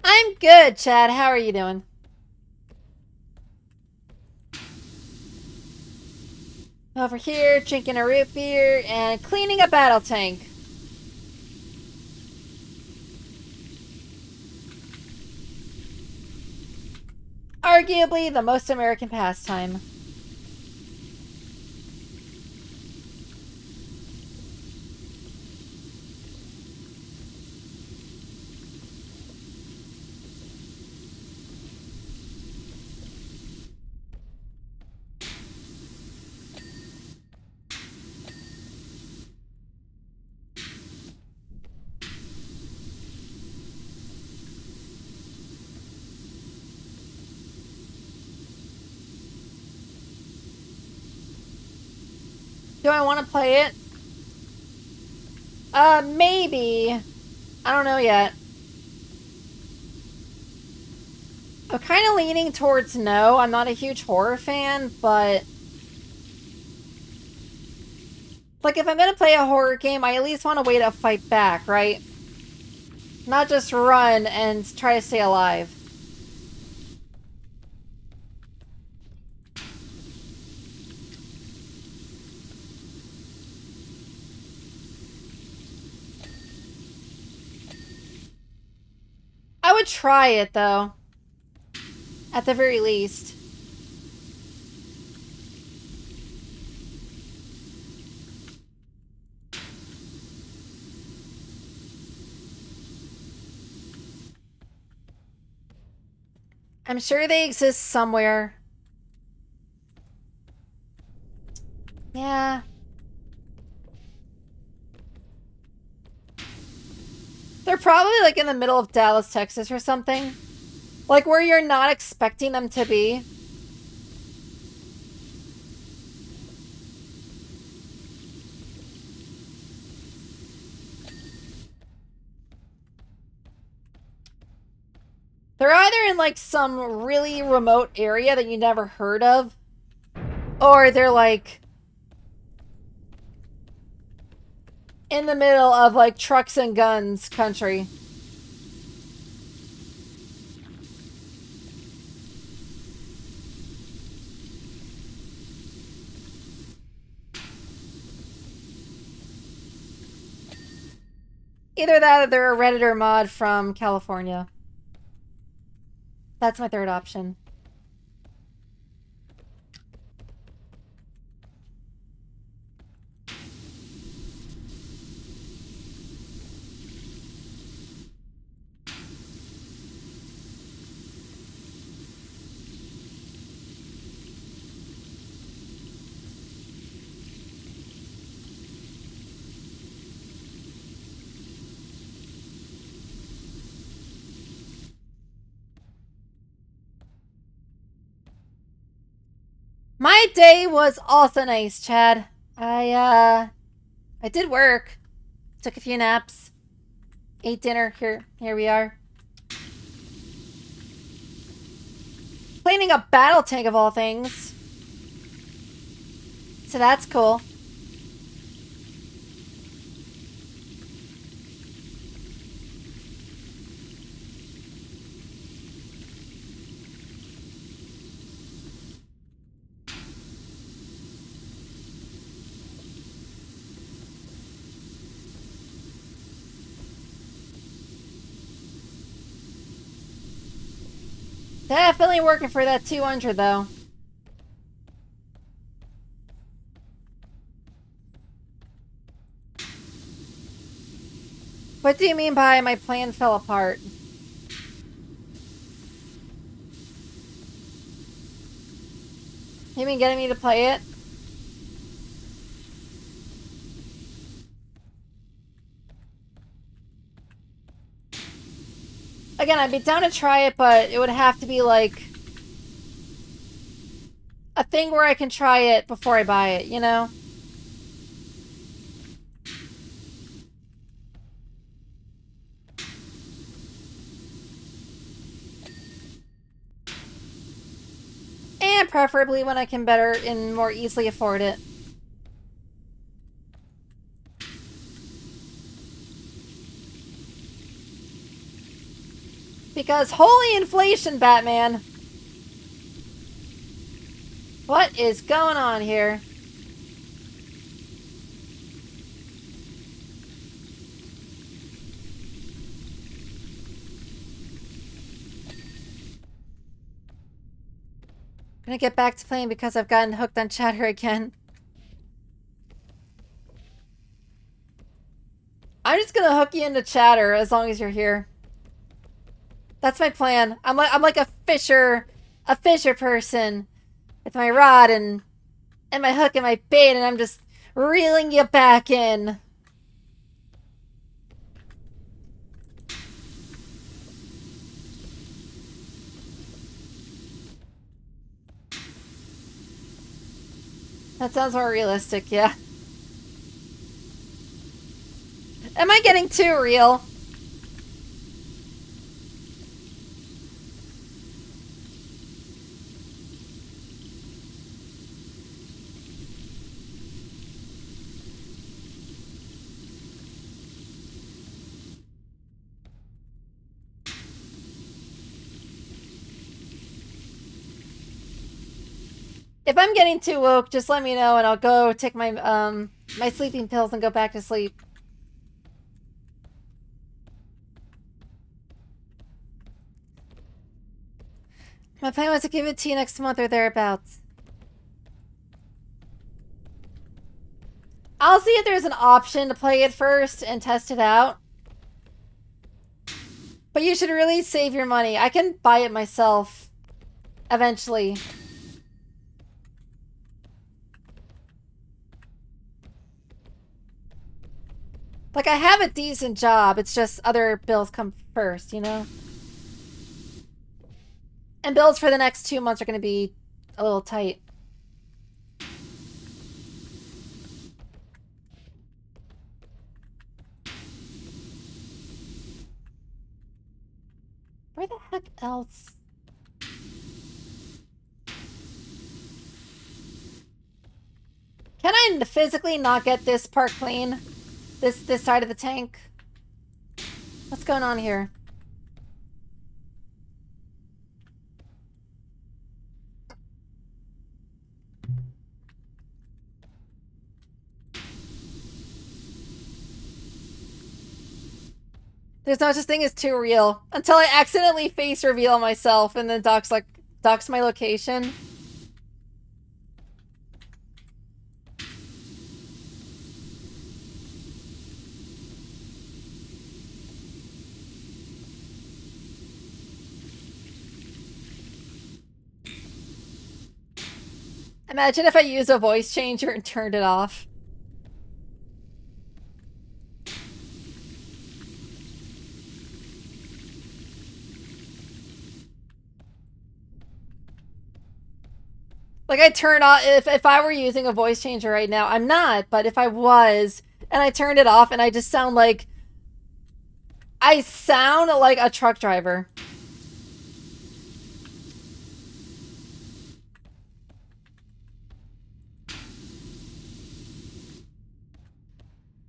I'm good, Chad. How are you doing? Over here, drinking a root beer and cleaning a battle tank. Arguably the most American pastime. Do I want to play it? Maybe. I don't know yet. I'm kind of leaning towards no. I'm not a huge horror fan, but... like, if I'm gonna play a horror game, I at least want a way to fight back, right? Not just run and try to stay alive. I would try it, though. At the very least. I'm sure they exist somewhere. Yeah. They're probably like in the middle of Dallas, Texas or something. Like where you're not expecting them to be. They're either in like some really remote area that you never heard of, or they're like in the middle of like trucks and guns country. Either that or they're a Redditor mod from California. That's my third option. My day was also nice, Chad. I did work. Took a few naps. Ate dinner. Here we are. Cleaning a battle tank of all things. So that's cool. Definitely working for that 200 though. What do you mean by my plan fell apart? You mean getting me to play it? Again, I'd be down to try it, but it would have to be like a thing where I can try it before I buy it, you know? And preferably when I can better and more easily afford it. Because holy inflation, Batman! What is going on here? I'm gonna get back to playing because I've gotten hooked on chatter again. I'm just gonna hook you into chatter as long as you're here. That's my plan. I'm like a fisher person with my rod and my hook and my bait, and I'm just reeling you back in. That sounds more realistic, yeah. Am I getting too real? If I'm getting too woke, just let me know and I'll go take my my sleeping pills and go back to sleep. My plan was to give it to you next month or thereabouts. I'll see if there's an option to play it first and test it out. But you should really save your money. I can buy it myself eventually. Like, I have a decent job. It's just other bills come first, you know? And bills for the next 2 months are going to be a little tight. Where the heck else? Can I physically not get this part clean? This side of the tank? What's going on here? There's no such thing as too real. Until I accidentally face reveal myself and then Doc's my location. Imagine if I used a voice changer and turned it off. Like, I turn off, if I were using a voice changer right now, I'm not, but if I was, and I turned it off and I just sound like, I sound like a truck driver.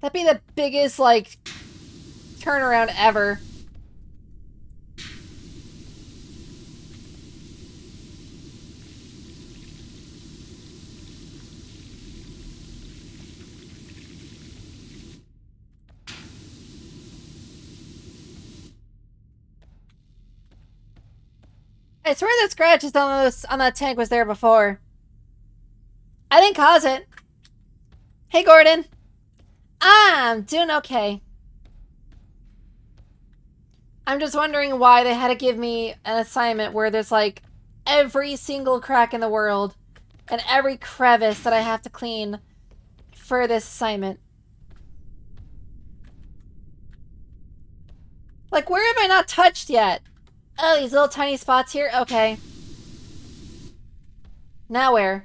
That'd be the biggest, like, turnaround ever. I swear that scratches on that tank was there before. I didn't cause it. Hey, Gordon. I'm doing okay. I'm just wondering why they had to give me an assignment where there's like every single crack in the world and every crevice that I have to clean for this assignment. Like, where have I not touched yet? Oh, these little tiny spots here? Okay. Now where?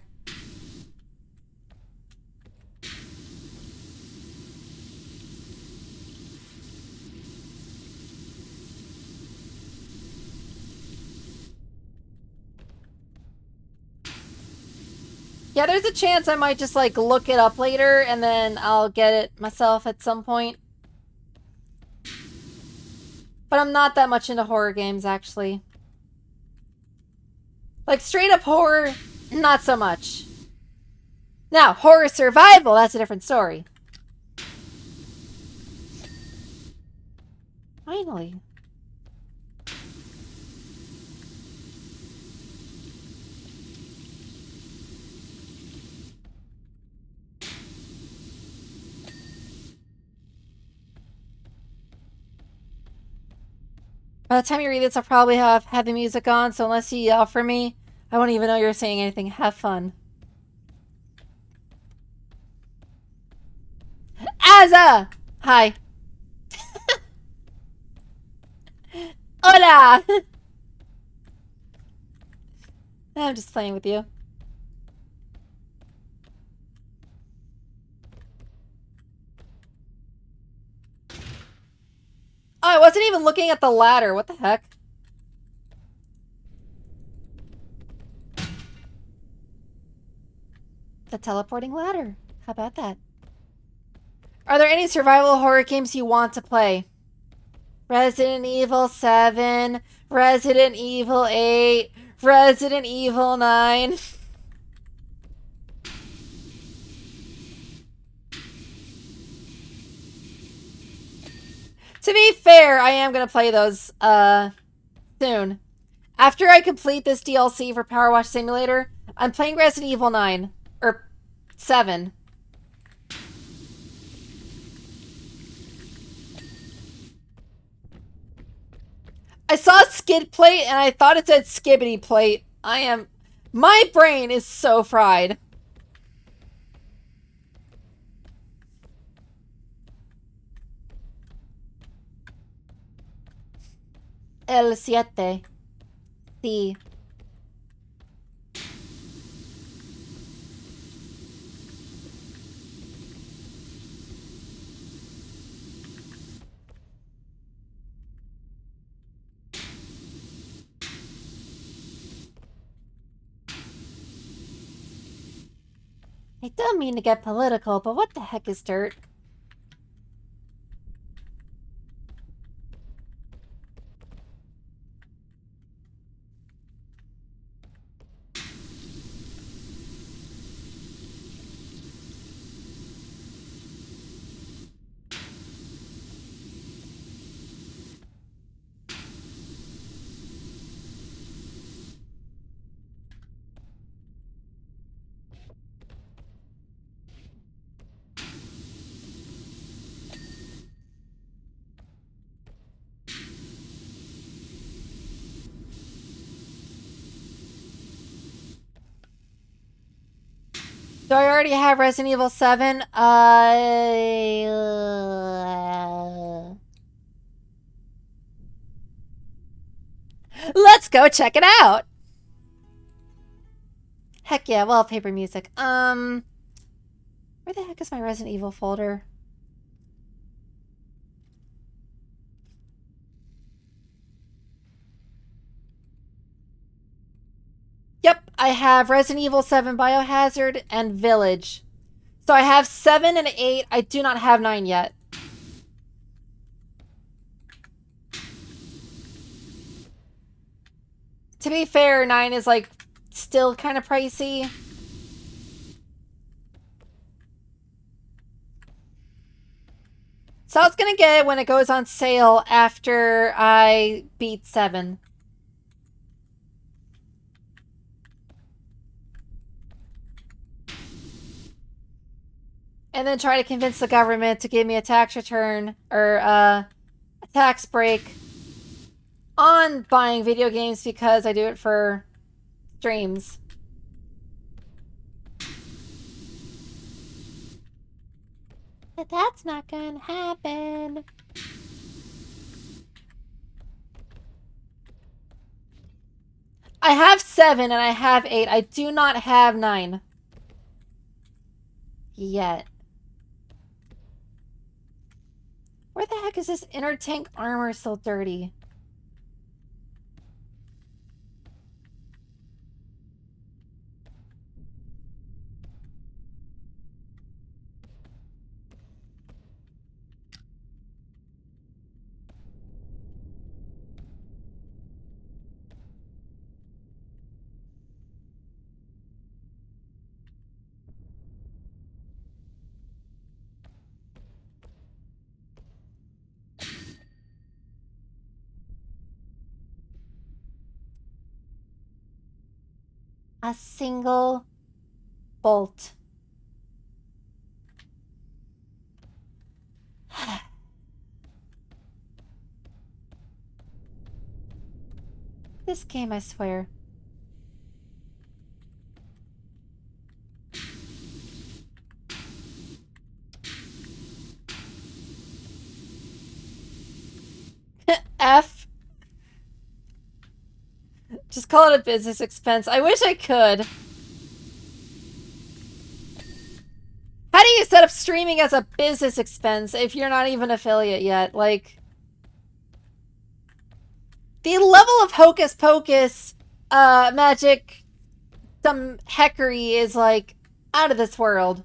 Yeah, there's a chance I might just, like, look it up later and then I'll get it myself at some point. But I'm not that much into horror games, actually. Like, straight up horror, not so much. Now, horror survival, that's a different story. Finally. By the time you read this, I'll probably have had the music on, so unless you yell for me, I won't even know you're saying anything. Have fun. Azza! Hi. Hola! I'm just playing with you. even looking at the ladder. What the heck? The teleporting ladder. How about that? Are there any survival horror games you want to play? Resident Evil 7, Resident Evil 8, Resident Evil 9. To be fair, I am going to play those soon. After I complete this DLC for PowerWash Simulator, I'm playing Resident Evil 9. Or 7. I saw a skid plate and I thought it said skibbity plate. My brain is so fried. El siete. Sí. I don't mean to get political, but what the heck is dirt? Do I already have Resident Evil 7? Let's go check it out! Heck yeah, wallpaper music. Where the heck is my Resident Evil folder? Yep, I have Resident Evil 7 Biohazard and Village. So I have 7 and 8. I do not have 9 yet. To be fair, 9 is like still kind of pricey. So I was gonna get it when it goes on sale after I beat 7. And then try to convince the government to give me a tax return or a tax break on buying video games because I do it for streams. But that's not gonna happen. I have 7 and I have 8. I do not have 9. Yet. Where the heck is this inner tank armor so dirty? A single bolt. This game, I swear. F. Just call it a business expense. I wish I could. How do you set up streaming as a business expense if you're not even an affiliate yet? Like... The level of hocus pocus, magic, some heckery is like out of this world.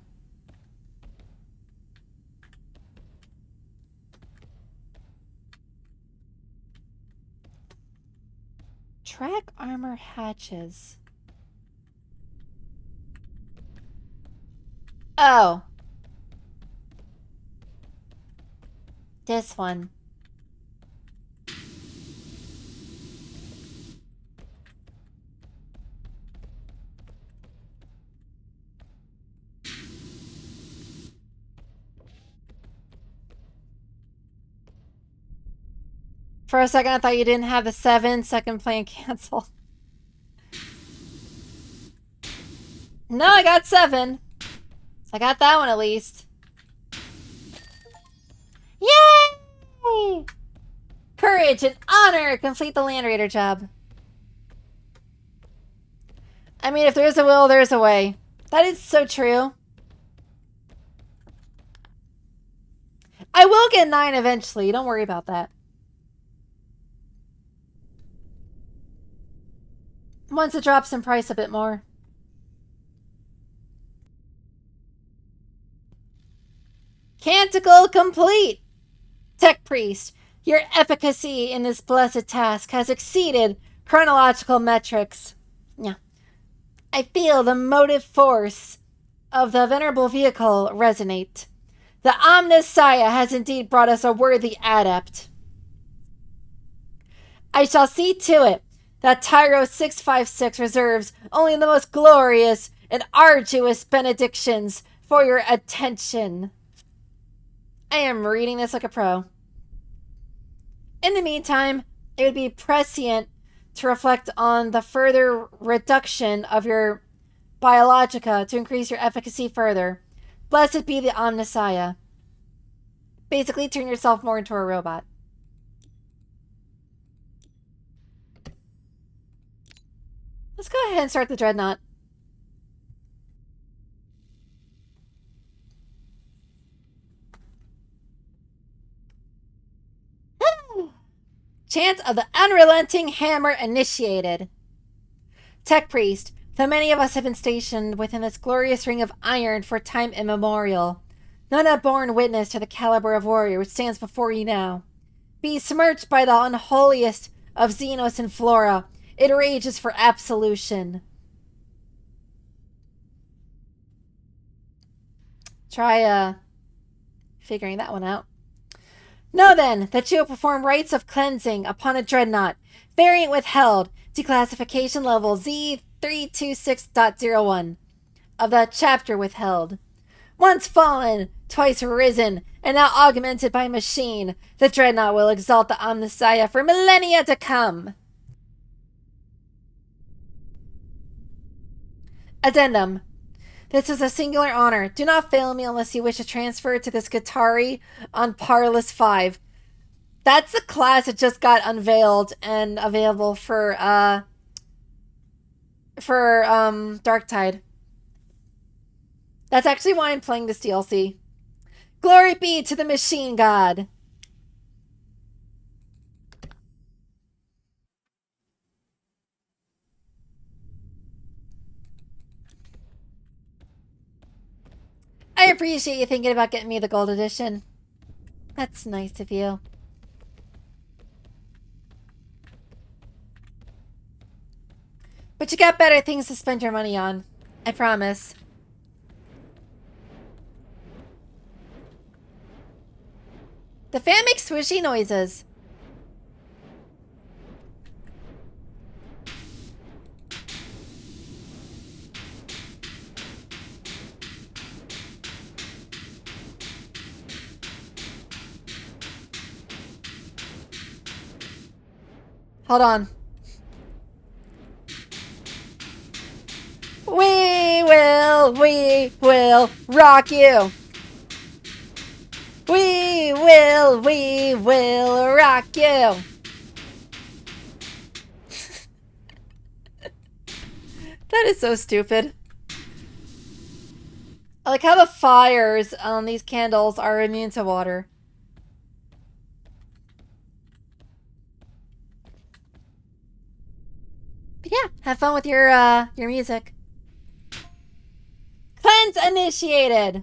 Track armor hatches. Oh. This one. For a second, I thought you didn't have the 7-second plan canceled. No, I got 7. I got that one at least. Yay! Courage and honor! Complete the Land Raider job. I mean, if there's a will, there's a way. That is so true. I will get 9 eventually. Don't worry about that. Once it drops in price a bit more. Canticle complete! Tech Priest, your efficacy in this blessed task has exceeded chronological metrics. Yeah. I feel the motive force of the venerable vehicle resonate. The Omnissiah has indeed brought us a worthy adept. I shall see to it that Tyro 656 reserves only the most glorious and arduous benedictions for your attention. I am reading this like a pro. In the meantime, it would be prescient to reflect on the further reduction of your biologica to increase your efficacy further. Blessed be the Omnissiah. Basically, turn yourself more into a robot. Let's go ahead and start the Dreadnought. Chant of the Unrelenting Hammer initiated. Tech Priest, though many of us have been stationed within this glorious ring of iron for time immemorial, none have borne witness to the caliber of warrior which stands before you now. Besmirched by the unholiest of Xenos and Flora, it rages for absolution. Try, figuring that one out. Know then that you will perform rites of cleansing upon a dreadnought, variant withheld, declassification level Z326.01 of the chapter withheld. Once fallen, twice risen, and now augmented by machine, the dreadnought will exalt the Omnissiah for millennia to come. Addendum. This is a singular honor. Do not fail me unless you wish to transfer to this Qatari on Parlous 5. That's the class that just got unveiled and available for Darktide. That's actually why I'm playing this DLC. Glory be to the machine god. I appreciate you thinking about getting me the gold edition. That's nice of you. But you got better things to spend your money on. I promise. The fan makes swooshy noises. Hold on. We will rock you. We will rock you. That is so stupid. I like how the fires on these candles are immune to water. Have fun with your music. Cleanse initiated!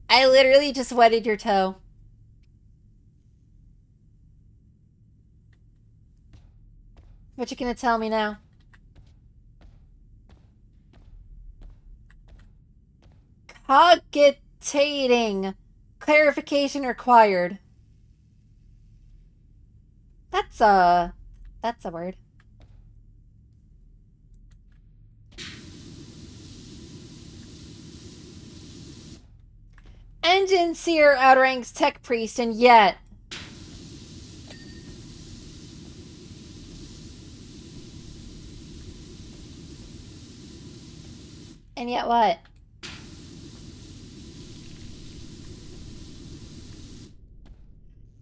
I literally just wetted your toe. What you gonna tell me now? Cogitating. Clarification required. That's a word. Engine Seer outranks Tech Priest, and yet... And yet what?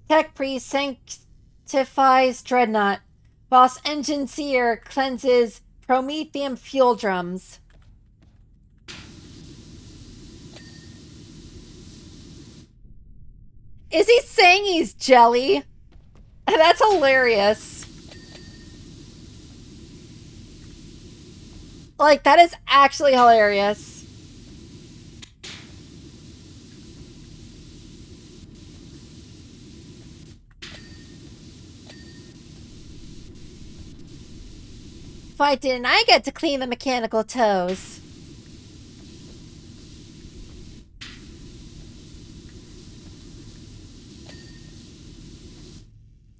Tech Priest sanctifies Dreadnought, whilst Engine Seer cleanses Prometheum fuel drums. Is he saying he's jelly? That's hilarious. Like, that is actually hilarious. Why didn't I get to clean the mechanical toes?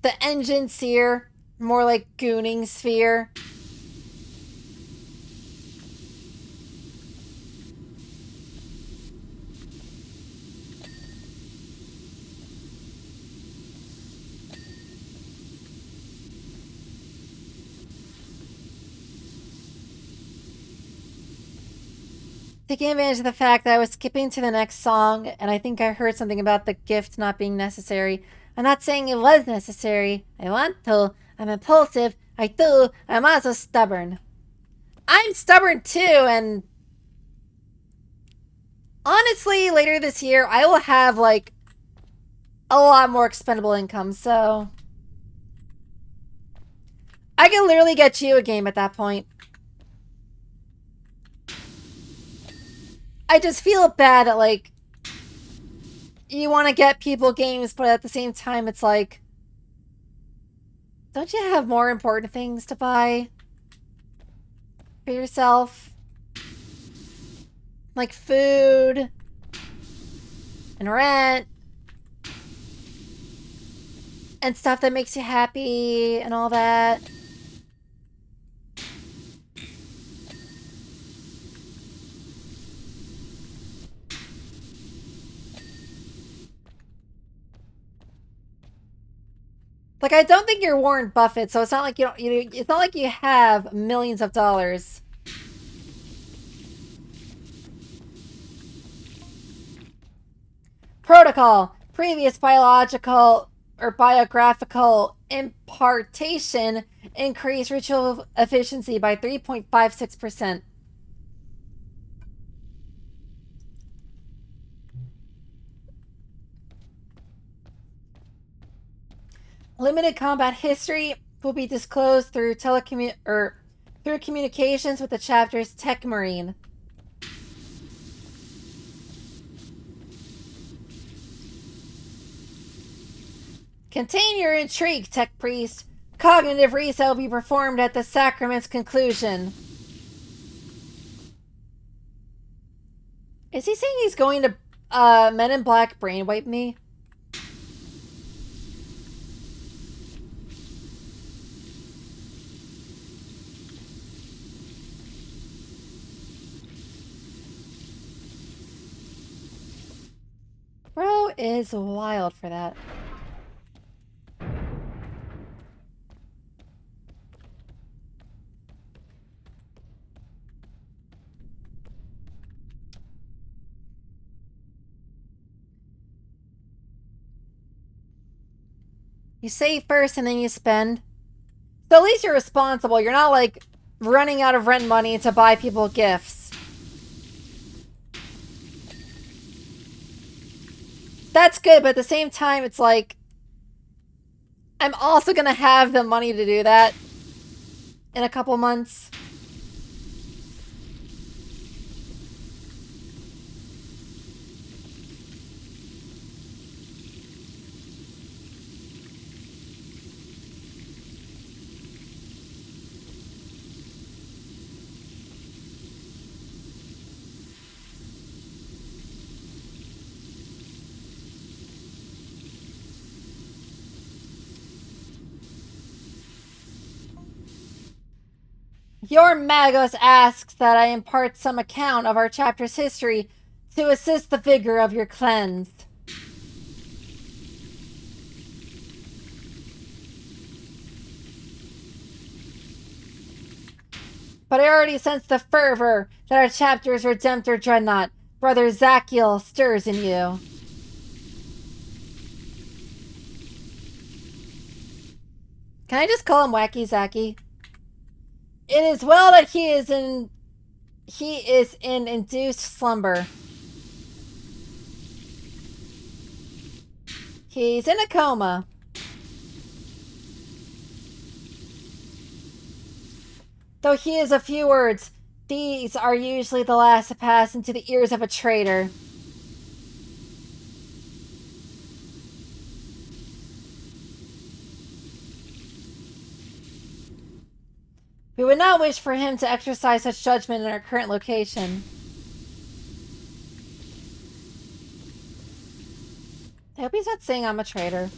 The Engine Seer, more like Gooning Sphere. Taking advantage of the fact that I was skipping to the next song, and I think I heard something about the gift not being necessary. I'm not saying it was necessary. I want to. I'm impulsive. I do. I'm also stubborn. I'm stubborn too, and... honestly, later this year, I will have, like, a lot more expendable income, so... I can literally get you a game at that point. I just feel bad that, like, you want to get people games, but at the same time, it's like, don't you have more important things to buy for yourself? Like food and rent and stuff that makes you happy and all that. Like, I don't think you're Warren Buffett, so it's not like it's not like you have millions of dollars. Protocol. Previous biological or biographical impartation increased ritual efficiency by 3.56%. Limited combat history will be disclosed through through communications with the chapter's Tech Marine. Contain your intrigue, Tech Priest. Cognitive reset will be performed at the sacrament's conclusion. Is he saying he's going to Men in Black brainwipe me? Bro is wild for that. You save first and then you spend. So at least you're responsible. You're not like running out of rent money to buy people gifts. That's good, but at the same time, it's like, I'm also gonna have the money to do that. in a couple months. Your Magos asks that I impart some account of our chapter's history to assist the vigor of your cleanse. But I already sense the fervor that our chapter's redemptor dreadnought, Brother Zachiel, stirs in you. Can I just call him Wacky Zacky? It is well that he is in induced slumber. He's in a coma. Though he is a few words, these are usually the last to pass into the ears of a traitor. We would not wish for him to exercise such judgment in our current location. I hope he's not saying I'm a traitor.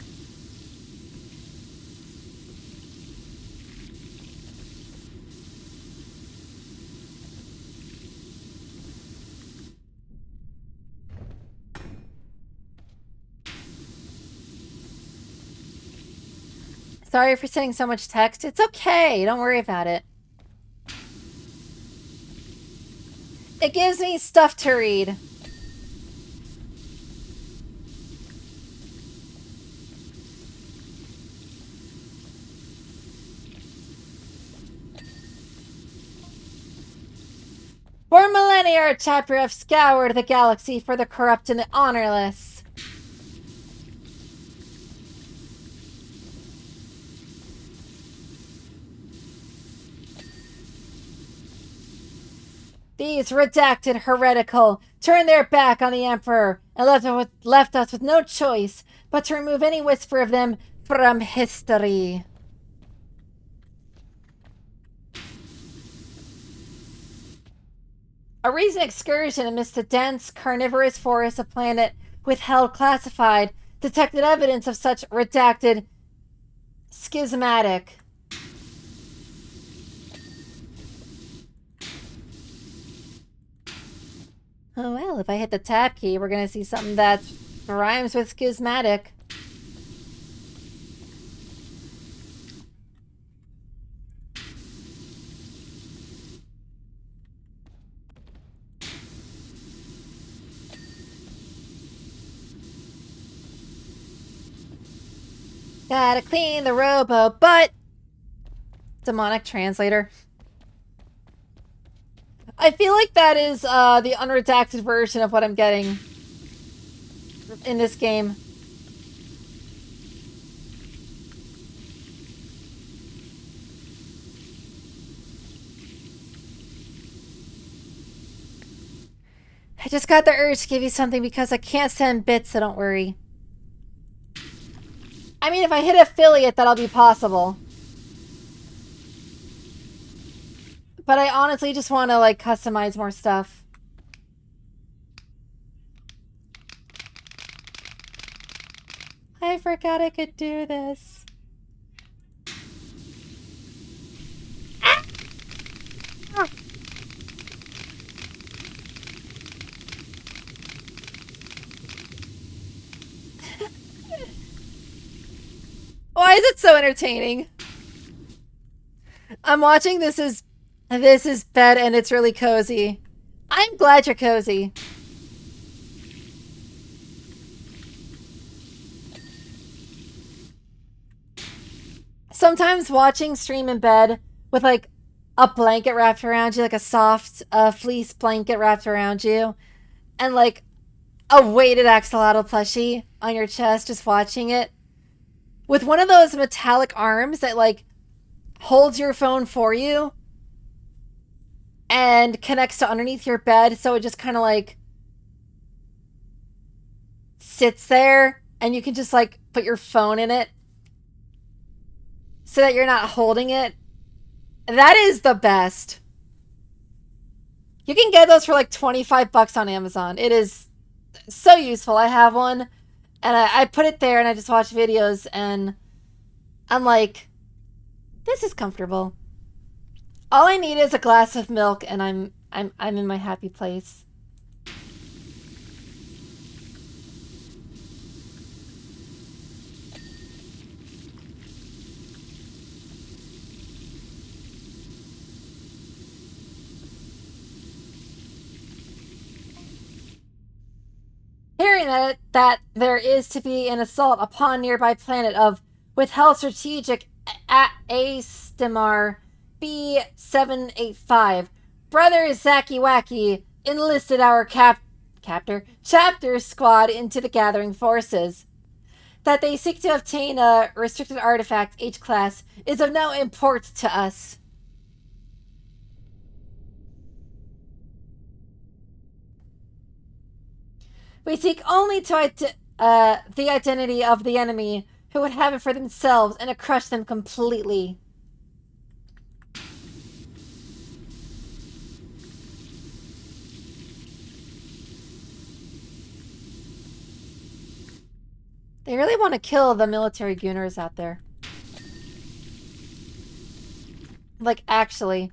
Sorry for sending so much text. It's okay. Don't worry about it. It gives me stuff to read. For millennia, our chapter have scoured the galaxy for the corrupt and the honorless. These redacted heretical turned their back on the Emperor and left us with no choice but to remove any whisper of them from history. A recent excursion amidst the dense, carnivorous forest of planet withheld classified detected evidence of such redacted schismatic. Oh well, if I hit the tab key, we're gonna see something that rhymes with schismatic. Gotta clean the robo butt. Demonic translator. I feel like that is the unredacted version of what I'm getting in this game. I just got the urge to give you something because I can't send bits, so don't worry. I mean, if I hit affiliate, that'll be possible. But I honestly just want to, like, customize more stuff. I forgot I could do this. Ah! Ah! Why is it so entertaining? I'm watching This is bed and it's really cozy. I'm glad you're cozy. Sometimes watching stream in bed with like a blanket wrapped around you, like a soft fleece blanket wrapped around you, and like a weighted axolotl plushie on your chest, just watching it with one of those metallic arms that like holds your phone for you and connects to underneath your bed, so it just kind of like sits there and you can just like put your phone in it so that you're not holding it. That is the best. You can get those for like 25 bucks on Amazon. It is so useful. I have one and I put it there and I just watch videos and I'm like, this is comfortable. All I need is a glass of milk and I'm in my happy place. Hearing that there is to be an assault upon nearby planet of withheld strategic Astimar B785, Brother Zaki Wacky enlisted our chapter squad into the gathering forces. That they seek to obtain a restricted artifact H-class is of no import to us. We seek only to the identity of the enemy who would have it for themselves and to crush them completely. They really want to kill the military gooners out there. Like, actually.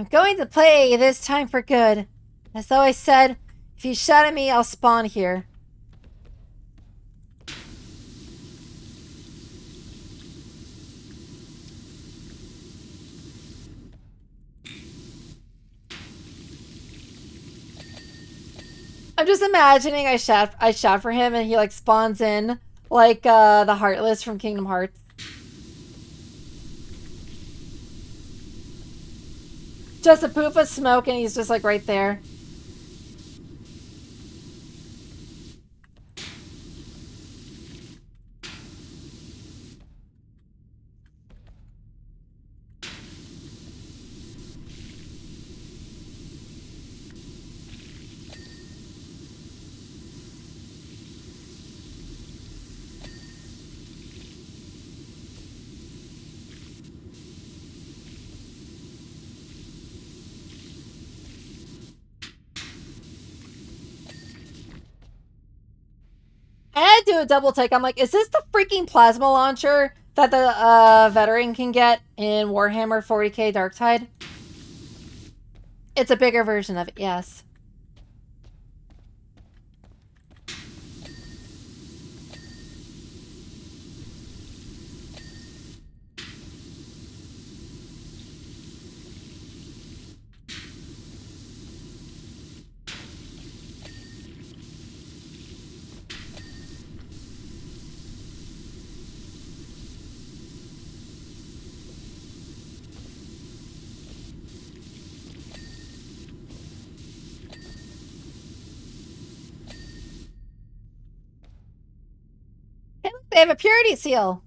I'm going to play this time for good. As though I said, if you shout at me, I'll spawn here. I'm just imagining I shout for him and he like spawns in like the Heartless from Kingdom Hearts. Just a poof of smoke and he's just like right there. I had to do a double take. I'm like, is this the freaking plasma launcher that the veteran can get in Warhammer 40k Darktide? It's a bigger version of it, yes. Hey, look, they have a purity seal.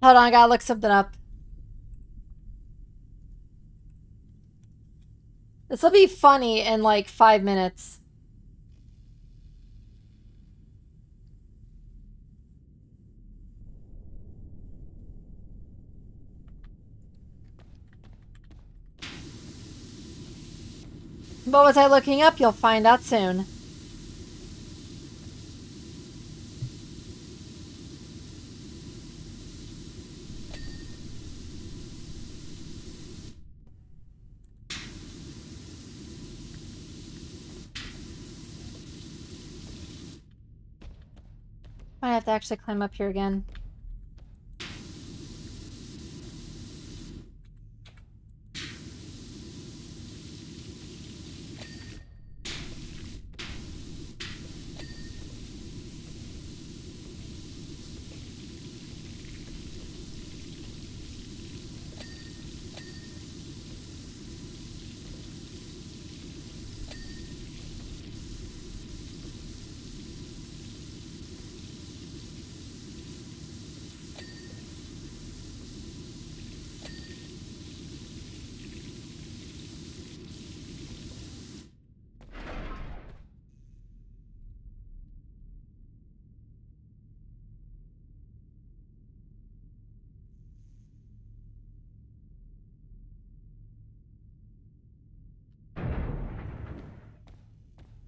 Hold on, I gotta look something up. This will be funny in like 5 minutes. What was I looking up? You'll find out soon. might have to actually climb up here again.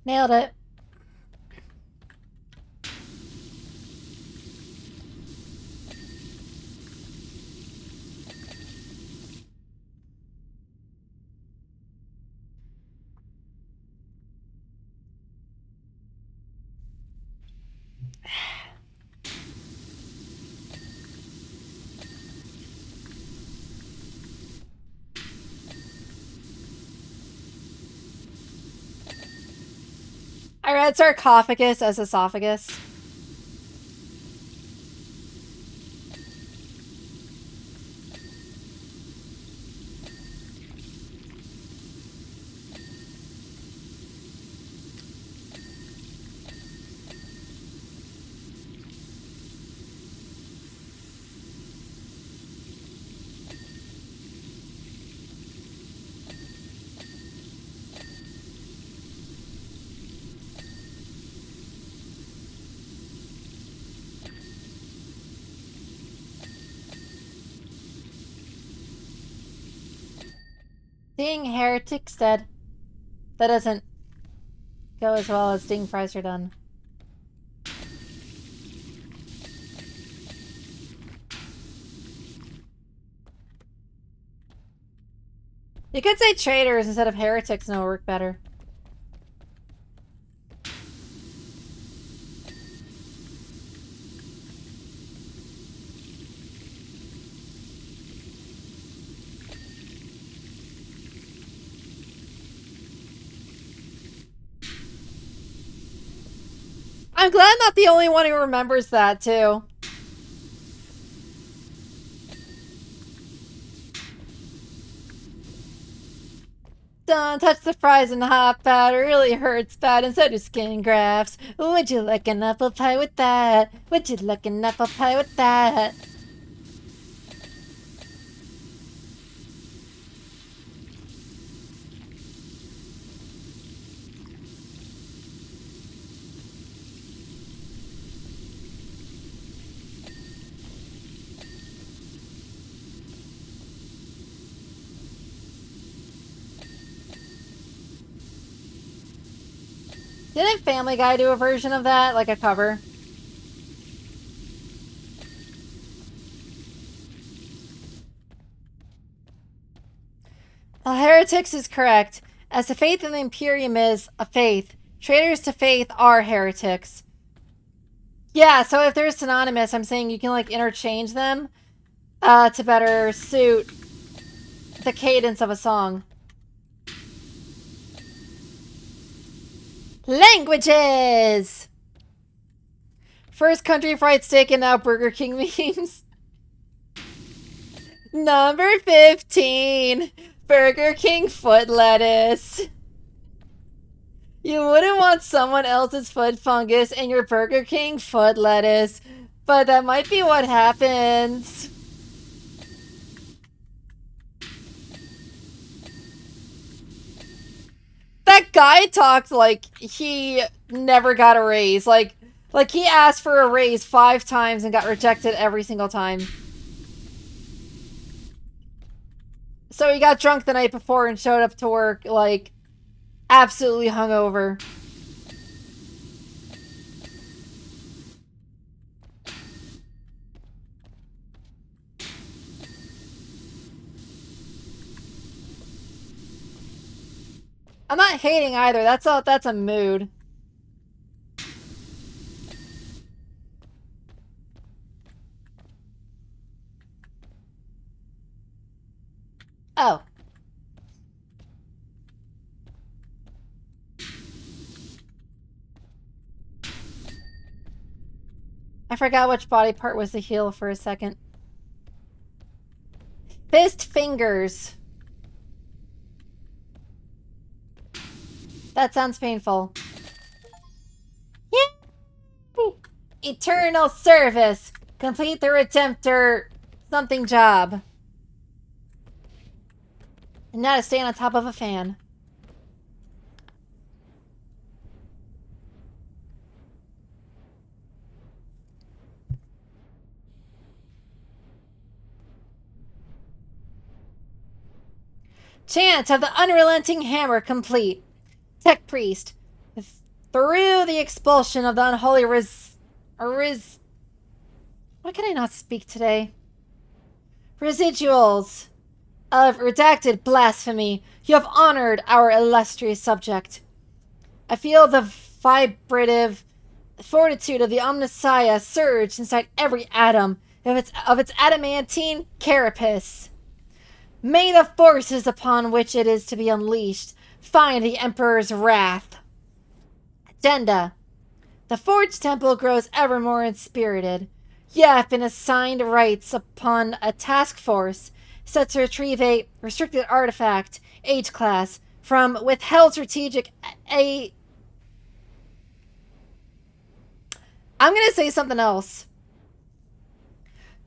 Nailed it. I read sarcophagus as esophagus. Ding, heretic's dead. That doesn't go as well as ding, fries are done. You could say traitors instead of heretics and it'll work better. I'm glad I'm not the only one who remembers that, too. Don't touch the fries and the hot pot, it really hurts bad, and so do skin grafts. Would you like an apple pie with that? Would you like an apple pie with that? Didn't Family Guy do a version of that? Like a cover? The heretics is correct. As the faith in the Imperium is a faith, traitors to faith are heretics. Yeah, so if they're synonymous, I'm saying you can like interchange them to better suit the cadence of a song. Languages! First country fried steak and now Burger King memes. Number 15. Burger King foot lettuce. You wouldn't want someone else's foot fungus in your Burger King foot lettuce, but that might be what happens. That guy talked like he never got a raise. Like he asked for a raise 5 times and got rejected every single time. So he got drunk the night before and showed up to work, like, absolutely hungover. I'm not hating either. That's a mood. Oh. I forgot which body part was the heel for a second. Fist fingers. That sounds painful. Yay! Eternal service. Complete the Redemptor something job. And now to stand on top of a fan. Chant of the Unrelenting Hammer complete. Tech Priest. Through the expulsion of the unholy Why can I not speak today? Residuals of redacted blasphemy, you have honored our illustrious subject. I feel the vibrative fortitude of the Omnissiah surge inside every atom of its adamantine carapace. May the forces upon which it is to be unleashed find the Emperor's wrath. Addenda. The Forge Temple grows ever more inspirited. You have been assigned rights upon a task force set to retrieve a restricted artifact, H class, from withheld strategic I'm gonna say something else.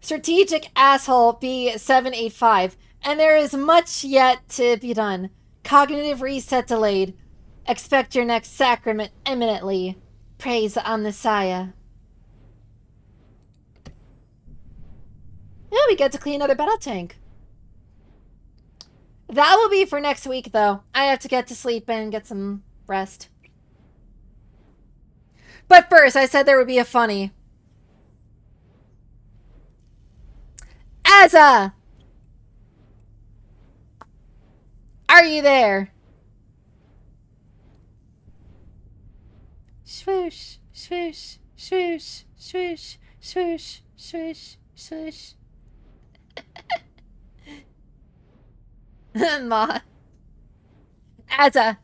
Strategic asshole B785, and there is much yet to be done. Cognitive reset delayed. Expect your next sacrament imminently. Praise Omnissiah. Yeah, we get to clean another battle tank. That will be for next week, though. I have to get to sleep and get some rest. But first, I said there would be a funny. Azza! Are you there? Swoosh, swoosh, swoosh, swoosh, swoosh, swoosh, swoosh. Ma. Azza.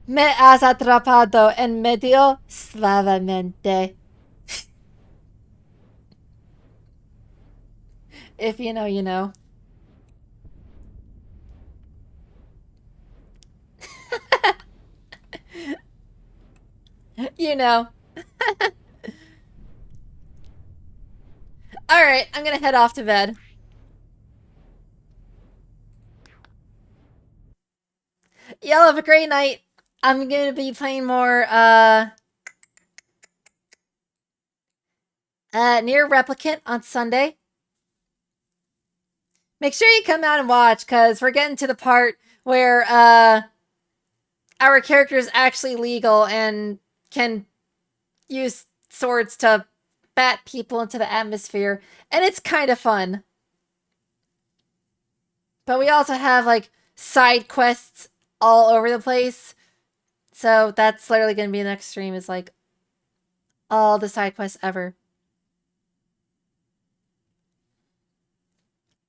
Me has atrapado en medio suavemente. If you know, you know. You know. Alright, I'm gonna head off to bed. Y'all have a great night. I'm gonna be playing more, Near Replicant on Sunday. Make sure you come out and watch, because we're getting to the part where, our character is actually legal and can use swords to bat people into the atmosphere. And it's kind of fun. But we also have, like, side quests all over the place. So that's literally going to be the next stream, is, like, all the side quests ever.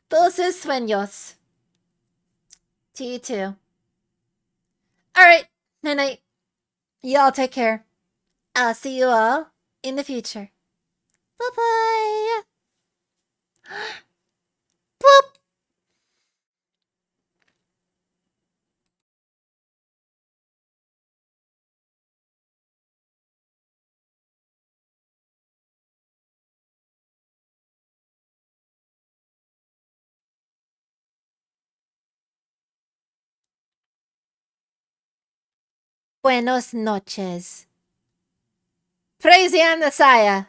Dulces sueños. To you too. Alright, night-night. Y'all take care. I'll see you all in the future. Bye-bye. Boop. Buenos noches. Praise the Messiah.